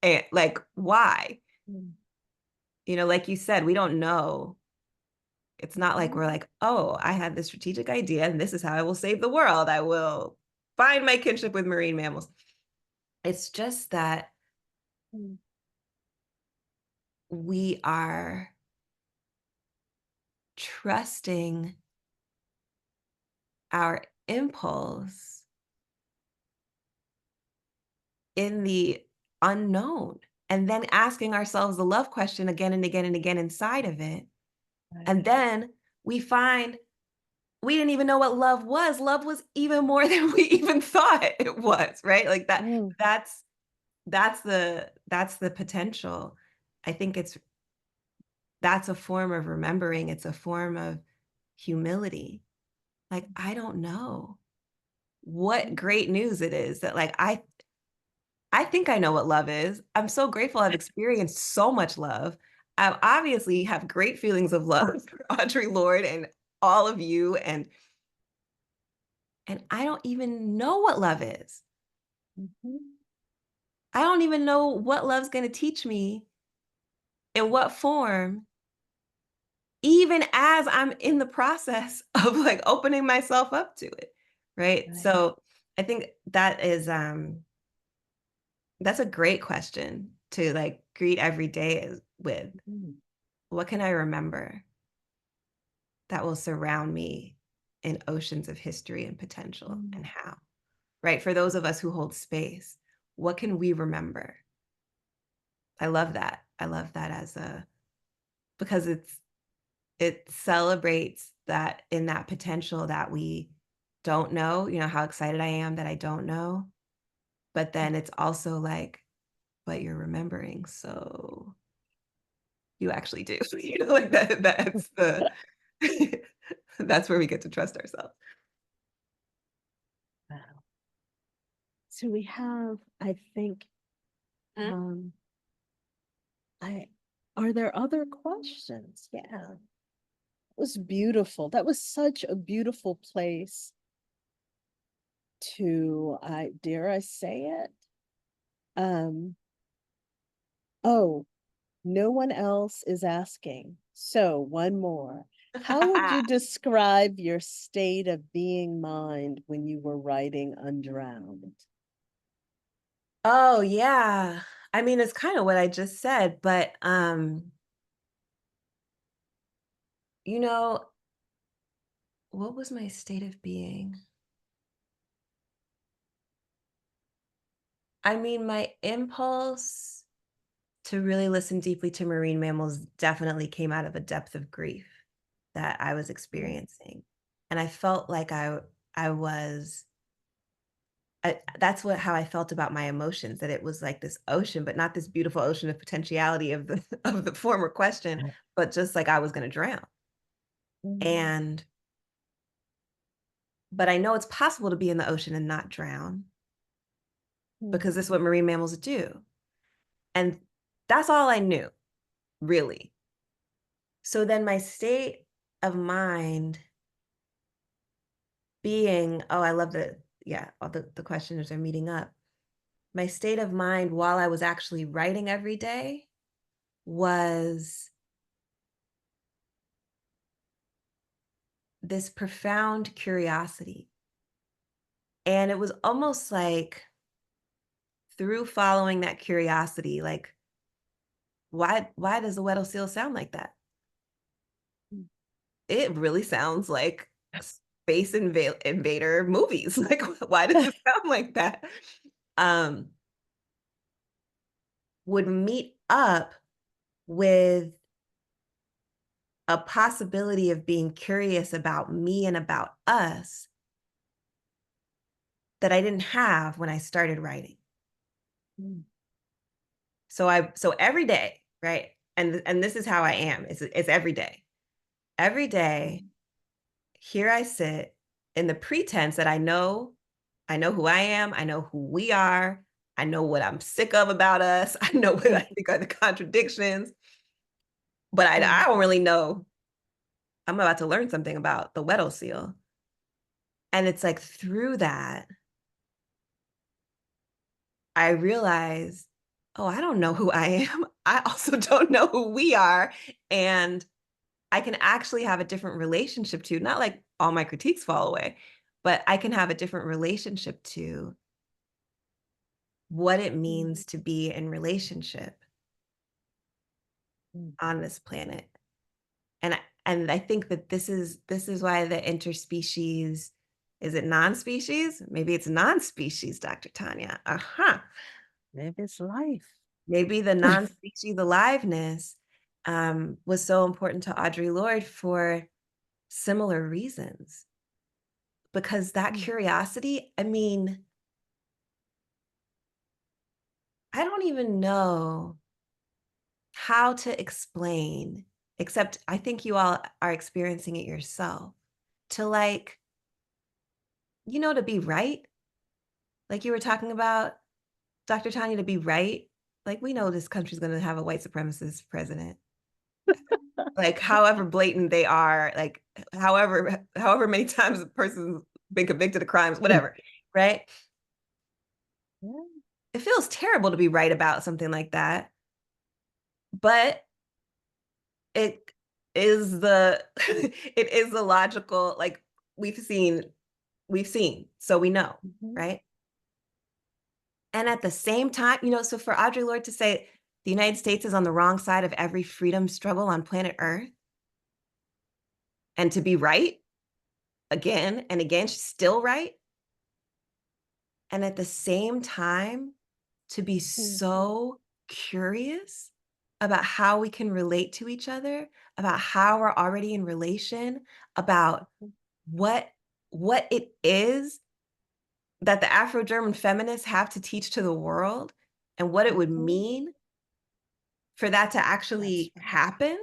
And like, why? Mm. You know, like you said, we don't know. It's not like we're like, oh, I had this strategic idea and this is how I will save the world. I will find my kinship with marine mammals. It's just that Mm. we are trusting our impulse in the unknown, and then asking ourselves the love question again and again and again inside of it. And Right. then we find we didn't even know what love was. Love was even more than we even thought it was, right? Like Mm. that's the potential. I think that's a form of remembering. It's a form of humility. Like, I don't know what great news it is that like I think I know what love is. I'm so grateful I've experienced so much love. I obviously have great feelings of love for Audre Lorde and all of you, and I don't even know what love is. Mhm. I don't even know what love's going to teach me in what form, even as I'm in the process of like opening myself up to it. Right? Right. So, I think that is that's a great question to like greet every day with. Mm. What can I remember that will surround me in oceans of history and potential, and Mm. how? Right? For those of us who hold space, what can we remember? I love that. I love that because it celebrates that in that potential that we don't know, you know, how excited I am that I don't know. But then it's also like, but you're remembering, so you actually do. You know, like that's the that's where we get to trust ourselves. Wow. So we have, I think, Mm. um, I are there other questions? Yeah. It was beautiful. That was such a beautiful place to, I dare I say it? Um, oh, no one else is asking. So one more. How would you describe your state of being mind when you were writing Undrowned? Oh, yeah. I mean, it's kind of what I just said, but you know, what was my state of being? I mean, my impulse to really listen deeply to marine mammals definitely came out of a depth of grief that I was experiencing. And I felt like I was that's how I felt about my emotions, that it was like this ocean, but not this beautiful ocean of potentiality of the of the former question, but just like I was going to drown. Mm. And but I know it's possible to be in the ocean and not drown because this is what marine mammals do. And that's all I knew, really. So then my state of mind being, oh, I love that. Yeah, all the questioners are meeting up. My state of mind while I was actually writing every day was this profound curiosity. And it was almost like through following that curiosity, like, why does the Weddell seal sound like that? It really sounds like space invader movies. Like, why does it sound like that? Um, would meet up with a possibility of being curious about me and about us, that I didn't have when I started writing. Mm. So every day, right? And this is how I am. It's every day. Every day, here I sit in the pretense that I know who I am, I know who we are, I know what I'm sick of about us, I know what I think are the contradictions, but I don't really know. I'm about to learn something about the Weddell seal. And it's like through that, I realize, oh, I don't know who I am. I also don't know who we are. And I can actually have a different relationship to, not like all my critiques fall away, but I can have a different relationship to what it means to be in relationship on this planet. And I think that this is why the interspecies, is it non-species? Maybe it's non-species, Dr. Tonya. Maybe it's life. Maybe the non-species aliveness was so important to Audre Lorde for similar reasons. Because that curiosity, I mean, I don't even know how to explain, except I think you all are experiencing it yourself, to like, to be right. Like you were talking about, Dr. Tanya, to be right. Like we know this country's going to have a white supremacist president. Like however blatant they are, like however many times a person's been convicted of crimes, whatever, right? Yeah. It feels terrible to be right about something like that. But it is the it is the logical, like we've seen, so we know, right? And at the same time, so for Audre Lorde to say the United States is on the wrong side of every freedom struggle on planet Earth, and to be right again and again, she's still right. And at the same time, to be so curious about how we can relate to each other, about how we're already in relation, about what it is that the Afro-German feminists have to teach to the world, and what it would mean for that to actually happen.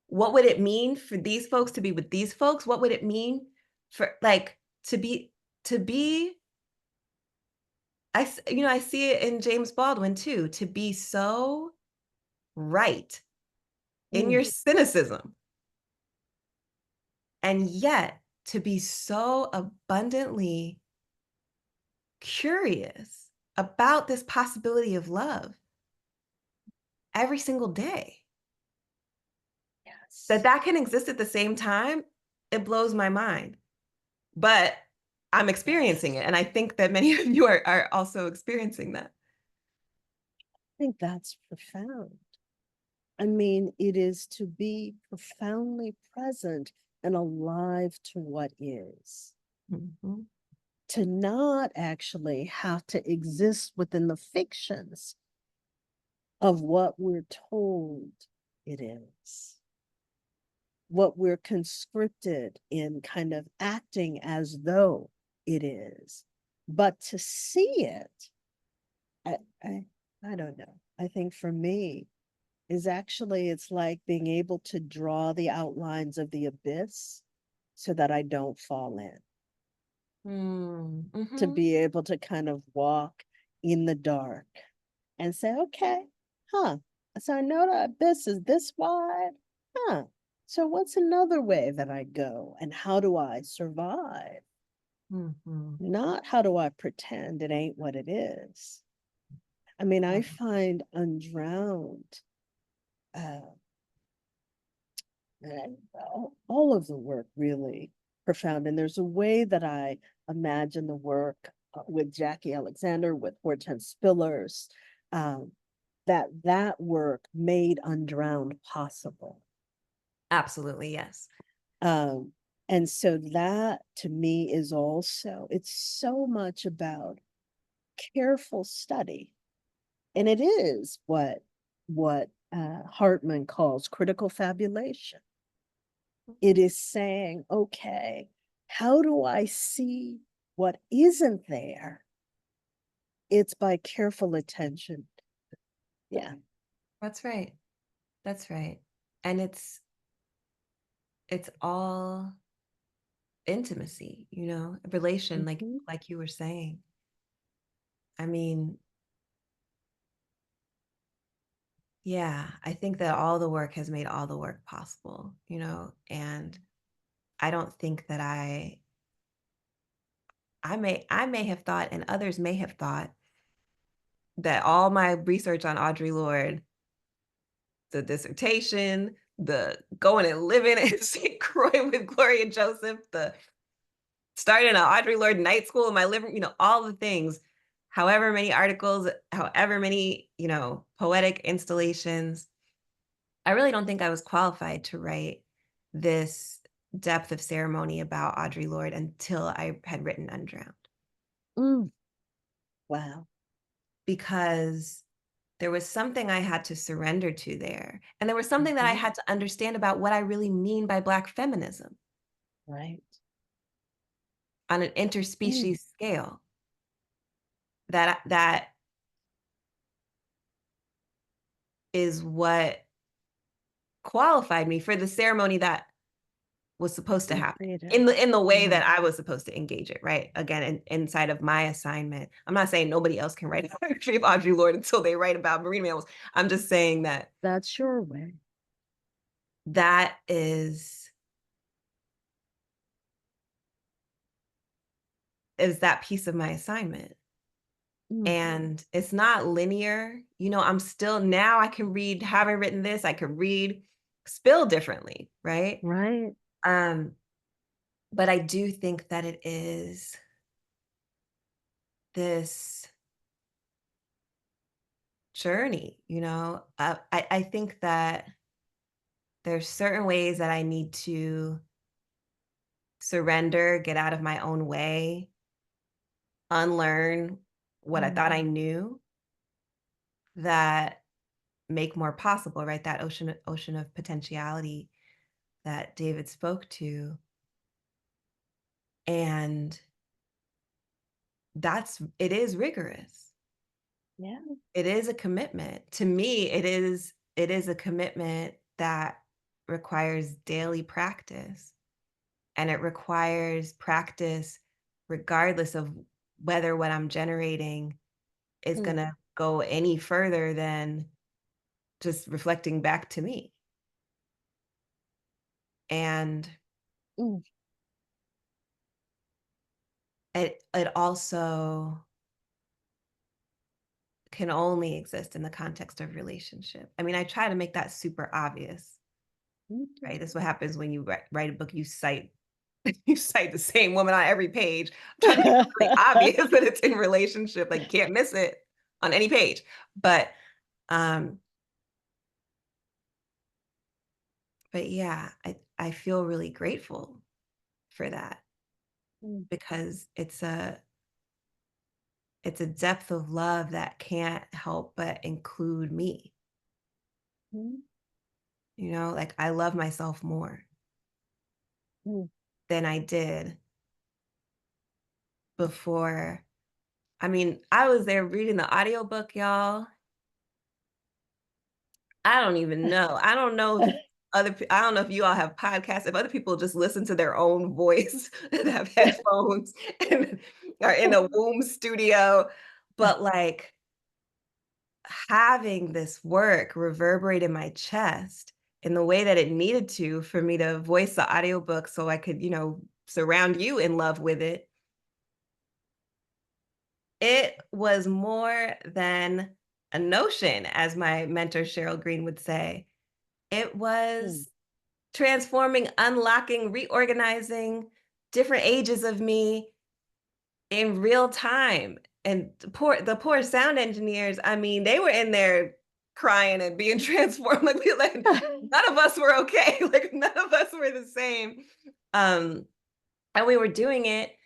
What would it mean for these folks to be with these folks? What would it mean for like to be I see it in James Baldwin too, to be so right in your cynicism, and yet to be so abundantly curious about this possibility of love every single day. Yes. That can exist at the same time, it blows my mind. But I'm experiencing it, and I think that many of you are also experiencing that. I think that's profound. I mean, it is to be profoundly present and alive to what is. Mm-hmm. To not actually have to exist within the fictions of what we're told it is, what we're conscripted in kind of acting as though it is, but to see it, I don't know. I think for me is actually, it's like being able to draw the outlines of the abyss so that I don't fall in. To be able to kind of walk in the dark and say, okay, so I know the abyss is this wide. So what's another way that I go, and how do I survive? Not how do I pretend it ain't what it is. I mean, I find Undrowned, all of the work really profound. And there's a way that I imagine the work with Jackie Alexander, with Hortense Spillers, that work made Undrowned possible. Absolutely, yes. And so that to me is also, it's so much about careful study. And it is what Hartman calls critical fabulation. It is saying, okay, how do I see what isn't there, it's by careful attention. Yeah. That's right. That's right. And it's all intimacy, you know, relation, Mhm. like you were saying. I mean, yeah, I think that all the work has made all the work possible, you know, and I don't think that I may have thought, and others may have thought, that all my research on Audre Lorde, the dissertation, the going and living in St. Croix with Gloria Joseph, the starting an Audre Lorde night school in my living, you know, all the things, however many articles, however many, you know, poetic installations, I really don't think I was qualified to write this depth of ceremony about Audre Lorde until I had written Undrowned. Mm. Wow. Because there was something I had to surrender to there. And there was something that I Mhm. had to understand about what I really mean by Black feminism Right. on an Mm. interspecies scale. That is what qualified me for the ceremony that was supposed to You happen created. in the way Mhm. that I was supposed to engage it, right? Again, inside of my assignment. I'm not saying nobody else can write a biography of Audre Lorde until they write about marine mammals. I'm just saying that That's your way. that is that piece of my assignment. Mm. And it's not linear. You know, I'm still now I can read, having written this, I could read Spill differently, right? Right. But I do think that it is this journey, you know. I think that there's certain ways that I need to surrender, get out of my own way, unlearn what I thought I Mhm. knew that make more possible, right? That ocean of potentiality that David spoke to. And it is rigorous. Yeah. It is a commitment. To me, it is a commitment that requires daily practice. And it requires practice regardless of whether what I'm generating is Mm. going to go any further than just reflecting back to me. And Mm. it also can only exist in the context of relationship. I mean, I try to make that super obvious, Mhm. right? That's what happens when you write a book, you cite you cite the same woman on every page. I'm trying to make it really obvious that it's in relationship, like you can't miss it on any page. Um, but yeah, I feel really grateful for that Mm. because it's a depth of love that can't help but include me. Mhm. You know, like I love myself more Mm. than I did before. I mean, I was there reading the audiobook, y'all. I don't even know. I don't know if I don't know if you all have podcasts, if other people just listen to their own voice and have headphones and are in a womb studio, but like having this work reverberate in my chest in the way that it needed to for me to voice the audiobook so I could, you know, surround you in love with it. It was more than a notion, as my mentor Cheryl Green would say. It Mm. was transforming, unlocking, reorganizing different ages of me in real time. And the poor sound engineers, I mean, they were in there crying and being transformed. Like none of us were okay. Like none of us were the same. And we were doing it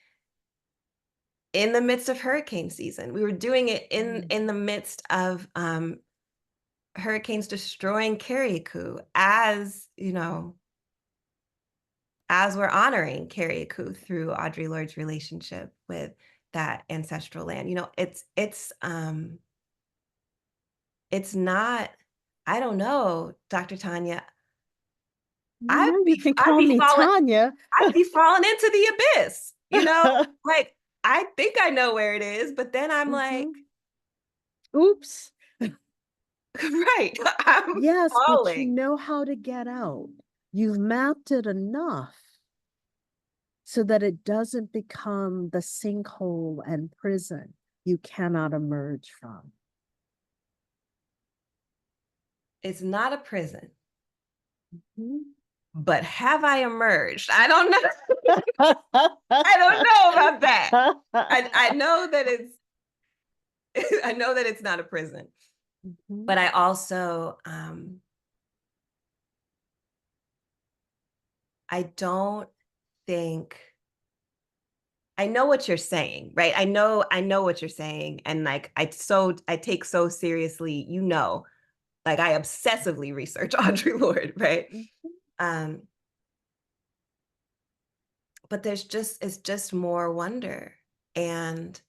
in the midst of hurricane season. We were doing it in the midst of hurricanes destroying Carriacou, as you know, as we're honoring Carriacou through Audre Lorde's relationship with that ancestral land. You know, it's not, I don't know, Dr. Tonya. You can call me Tonya. I'd be falling into the abyss, you know, like I think I know where it is, but then I'm like, oops. Right. I'm yes, falling. but you know how to get out. You've mapped it enough so that it doesn't become the sinkhole and prison you cannot emerge from. It's not a prison. But have I emerged? I don't know. I don't know about that. I know that I know that it's not a prison. But I also I don't think, I know what you're saying, right? I know what you're saying. And like I take so seriously, you know, like I obsessively research Audre Lorde, right? But it's just more wonder. And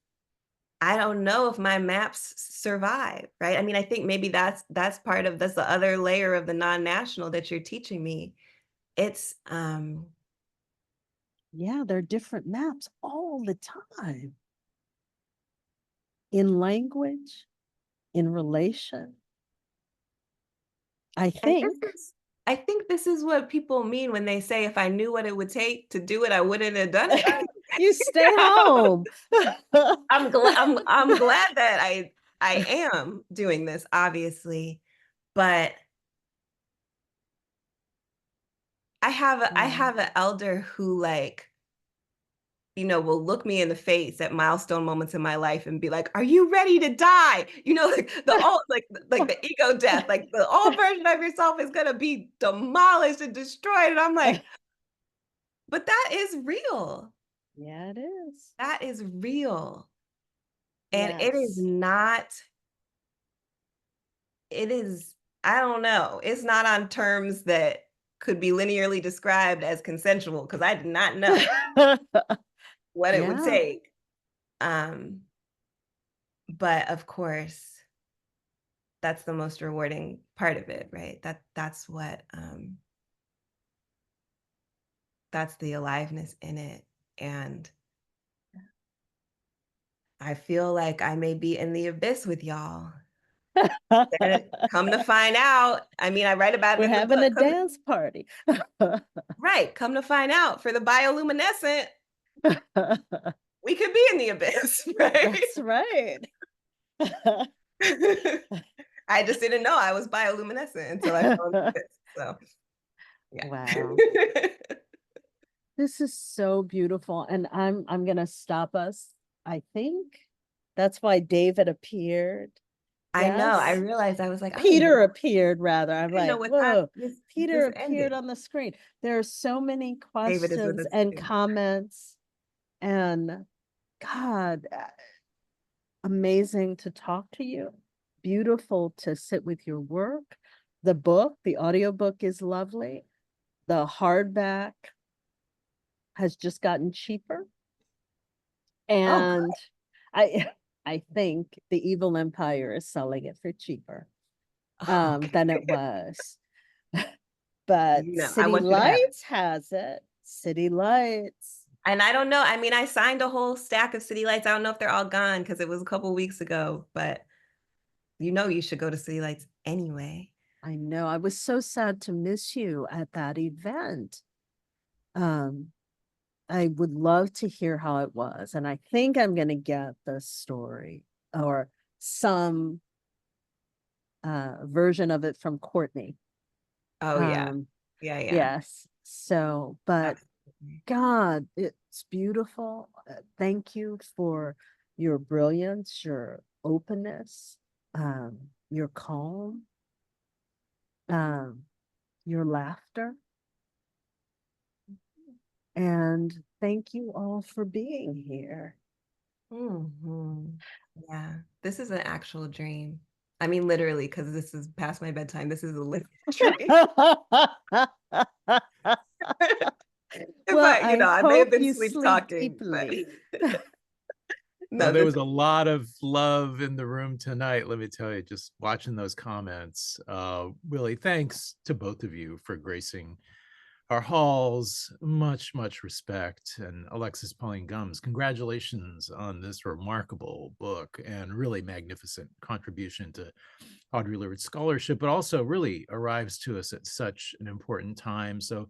I don't know if my maps survive, right? I mean, I think maybe that's the other layer of the non-national that you're teaching me. It's yeah, there are different maps all the time. In language, in relation. I think this is what people mean when they say, if I knew what it would take to do it, I wouldn't have done it. You stay home. I'm glad that I am doing this, obviously, but I have an elder who, like, you know, will look me in the face at milestone moments in my life and be like, "Are you ready to die?" You know, like the old, like the ego death, like the old version of yourself is gonna be demolished and destroyed. And I'm like, but that is real. Yeah, it is. That is real. And yes. it is, I don't know, it's not on terms that could be linearly described as consensual, because I did not know what it would take. But of course, that's the most rewarding part of it, right? That's what that's the aliveness in it. And I feel like I may be in the abyss with y'all. Come to find out, I mean, I write about it. We're in the having book. a dance party. Right. Come to find out, for the bioluminescent, we could be in the abyss, right? That's right. I just didn't know I was bioluminescent until I fell in the abyss. So, yeah. Wow. This is so beautiful. And I'm gonna stop us. I think that's why David appeared. I know. I Yes? realized, I was like, Peter appeared rather. I'm know like, what whoa, this Peter ended. appeared on the screen. There are so many David is with questions us and too. comments, and God, amazing to talk to you. Beautiful to sit with your work. The book, the audiobook is lovely. The hardback has just gotten cheaper. And I think the Evil Empire is selling it for cheaper than it was. But No, City Lights has it. City Lights. And I don't know. I mean, I signed a whole stack of City Lights. I don't know if they're all gone because it was a couple weeks ago, but you know, you should go to City Lights anyway. I know. I was so sad to miss you at that event. I would love to hear how it was. And I think I'm going to get the story or some version of it from Courtney. Oh, yeah. Yeah. Yes. So, but absolutely. God, it's beautiful. Thank you for your brilliance, your openness, your calm, your laughter. And thank you all for being here. Yeah, this is an actual dream. I mean, literally, because this is past my bedtime. This is a living dream. Well, I, I may have hope been you sleep sleep talking, deeply. but No, no, there this was a lot of love in the room tonight. Let me tell you, just watching those comments. Really, thanks to both of you for gracing our halls. Much, much respect. And Alexis Pauline Gumbs, congratulations on this remarkable book and really magnificent contribution to Audre Lorde scholarship, but also really arrives to us at such an important time. So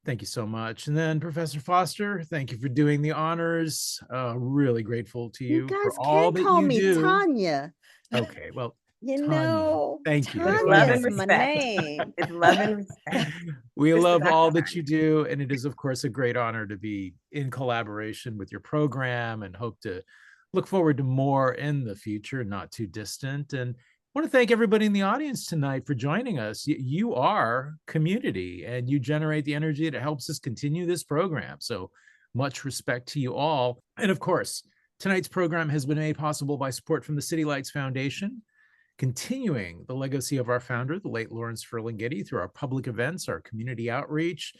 thank you so much. And then Professor Foster, thank you for doing the honors. Really grateful to You you for guys all can't that call you me do. Tonya. Okay, well, You Tonya, know, thank you. it's Go love Tonya and ahead. is my respect. name. It's love and respect. We Sister love all Dr. that you do, and it is, of course, a great honor to be in collaboration with your program and hope to look forward to more in the future, not too distant. And I want to thank everybody in the audience tonight for joining us. You are community, and you generate the energy that helps us continue this program. So much respect to you all. And of course, tonight's program has been made possible by support from the City Lights Foundation, continuing the legacy of our founder, the late Lawrence Ferlinghetti, through our public events, our community outreach,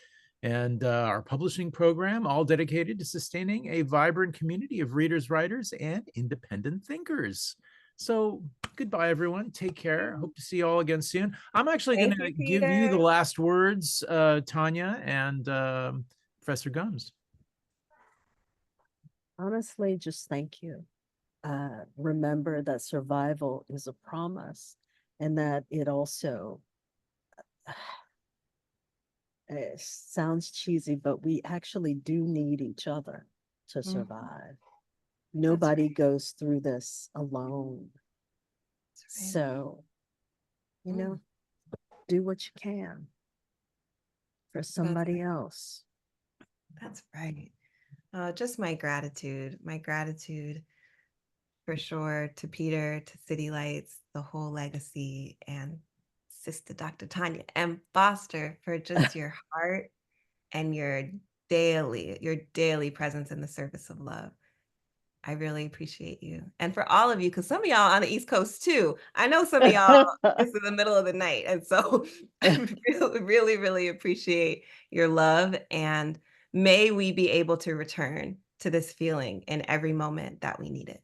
and our publishing program, all dedicated to sustaining a vibrant community of readers, writers, and independent thinkers. So goodbye, everyone. Take care. Hope to see you all again soon. I'm actually going Thank to you, give you the Peter. last words, Tonya and Professor Gumbs. Honestly, just thank you. Remember that survival is a promise, and that it also it sounds cheesy, but we actually do need each other to survive. Nobody right. goes through this alone. That's right. So, you know, do what you can for somebody else. That's right. Just my gratitude for sure to Peter, to City Lights, the whole legacy, and Sister Dr. Tonya M. Foster for just your heart and your daily presence in the service of love. I really appreciate you. And for all of you, because some of y'all on the East Coast too. I know some of y'all, it's in the middle of the night. And so I really appreciate your love. And may we be able to return to this feeling in every moment that we need it.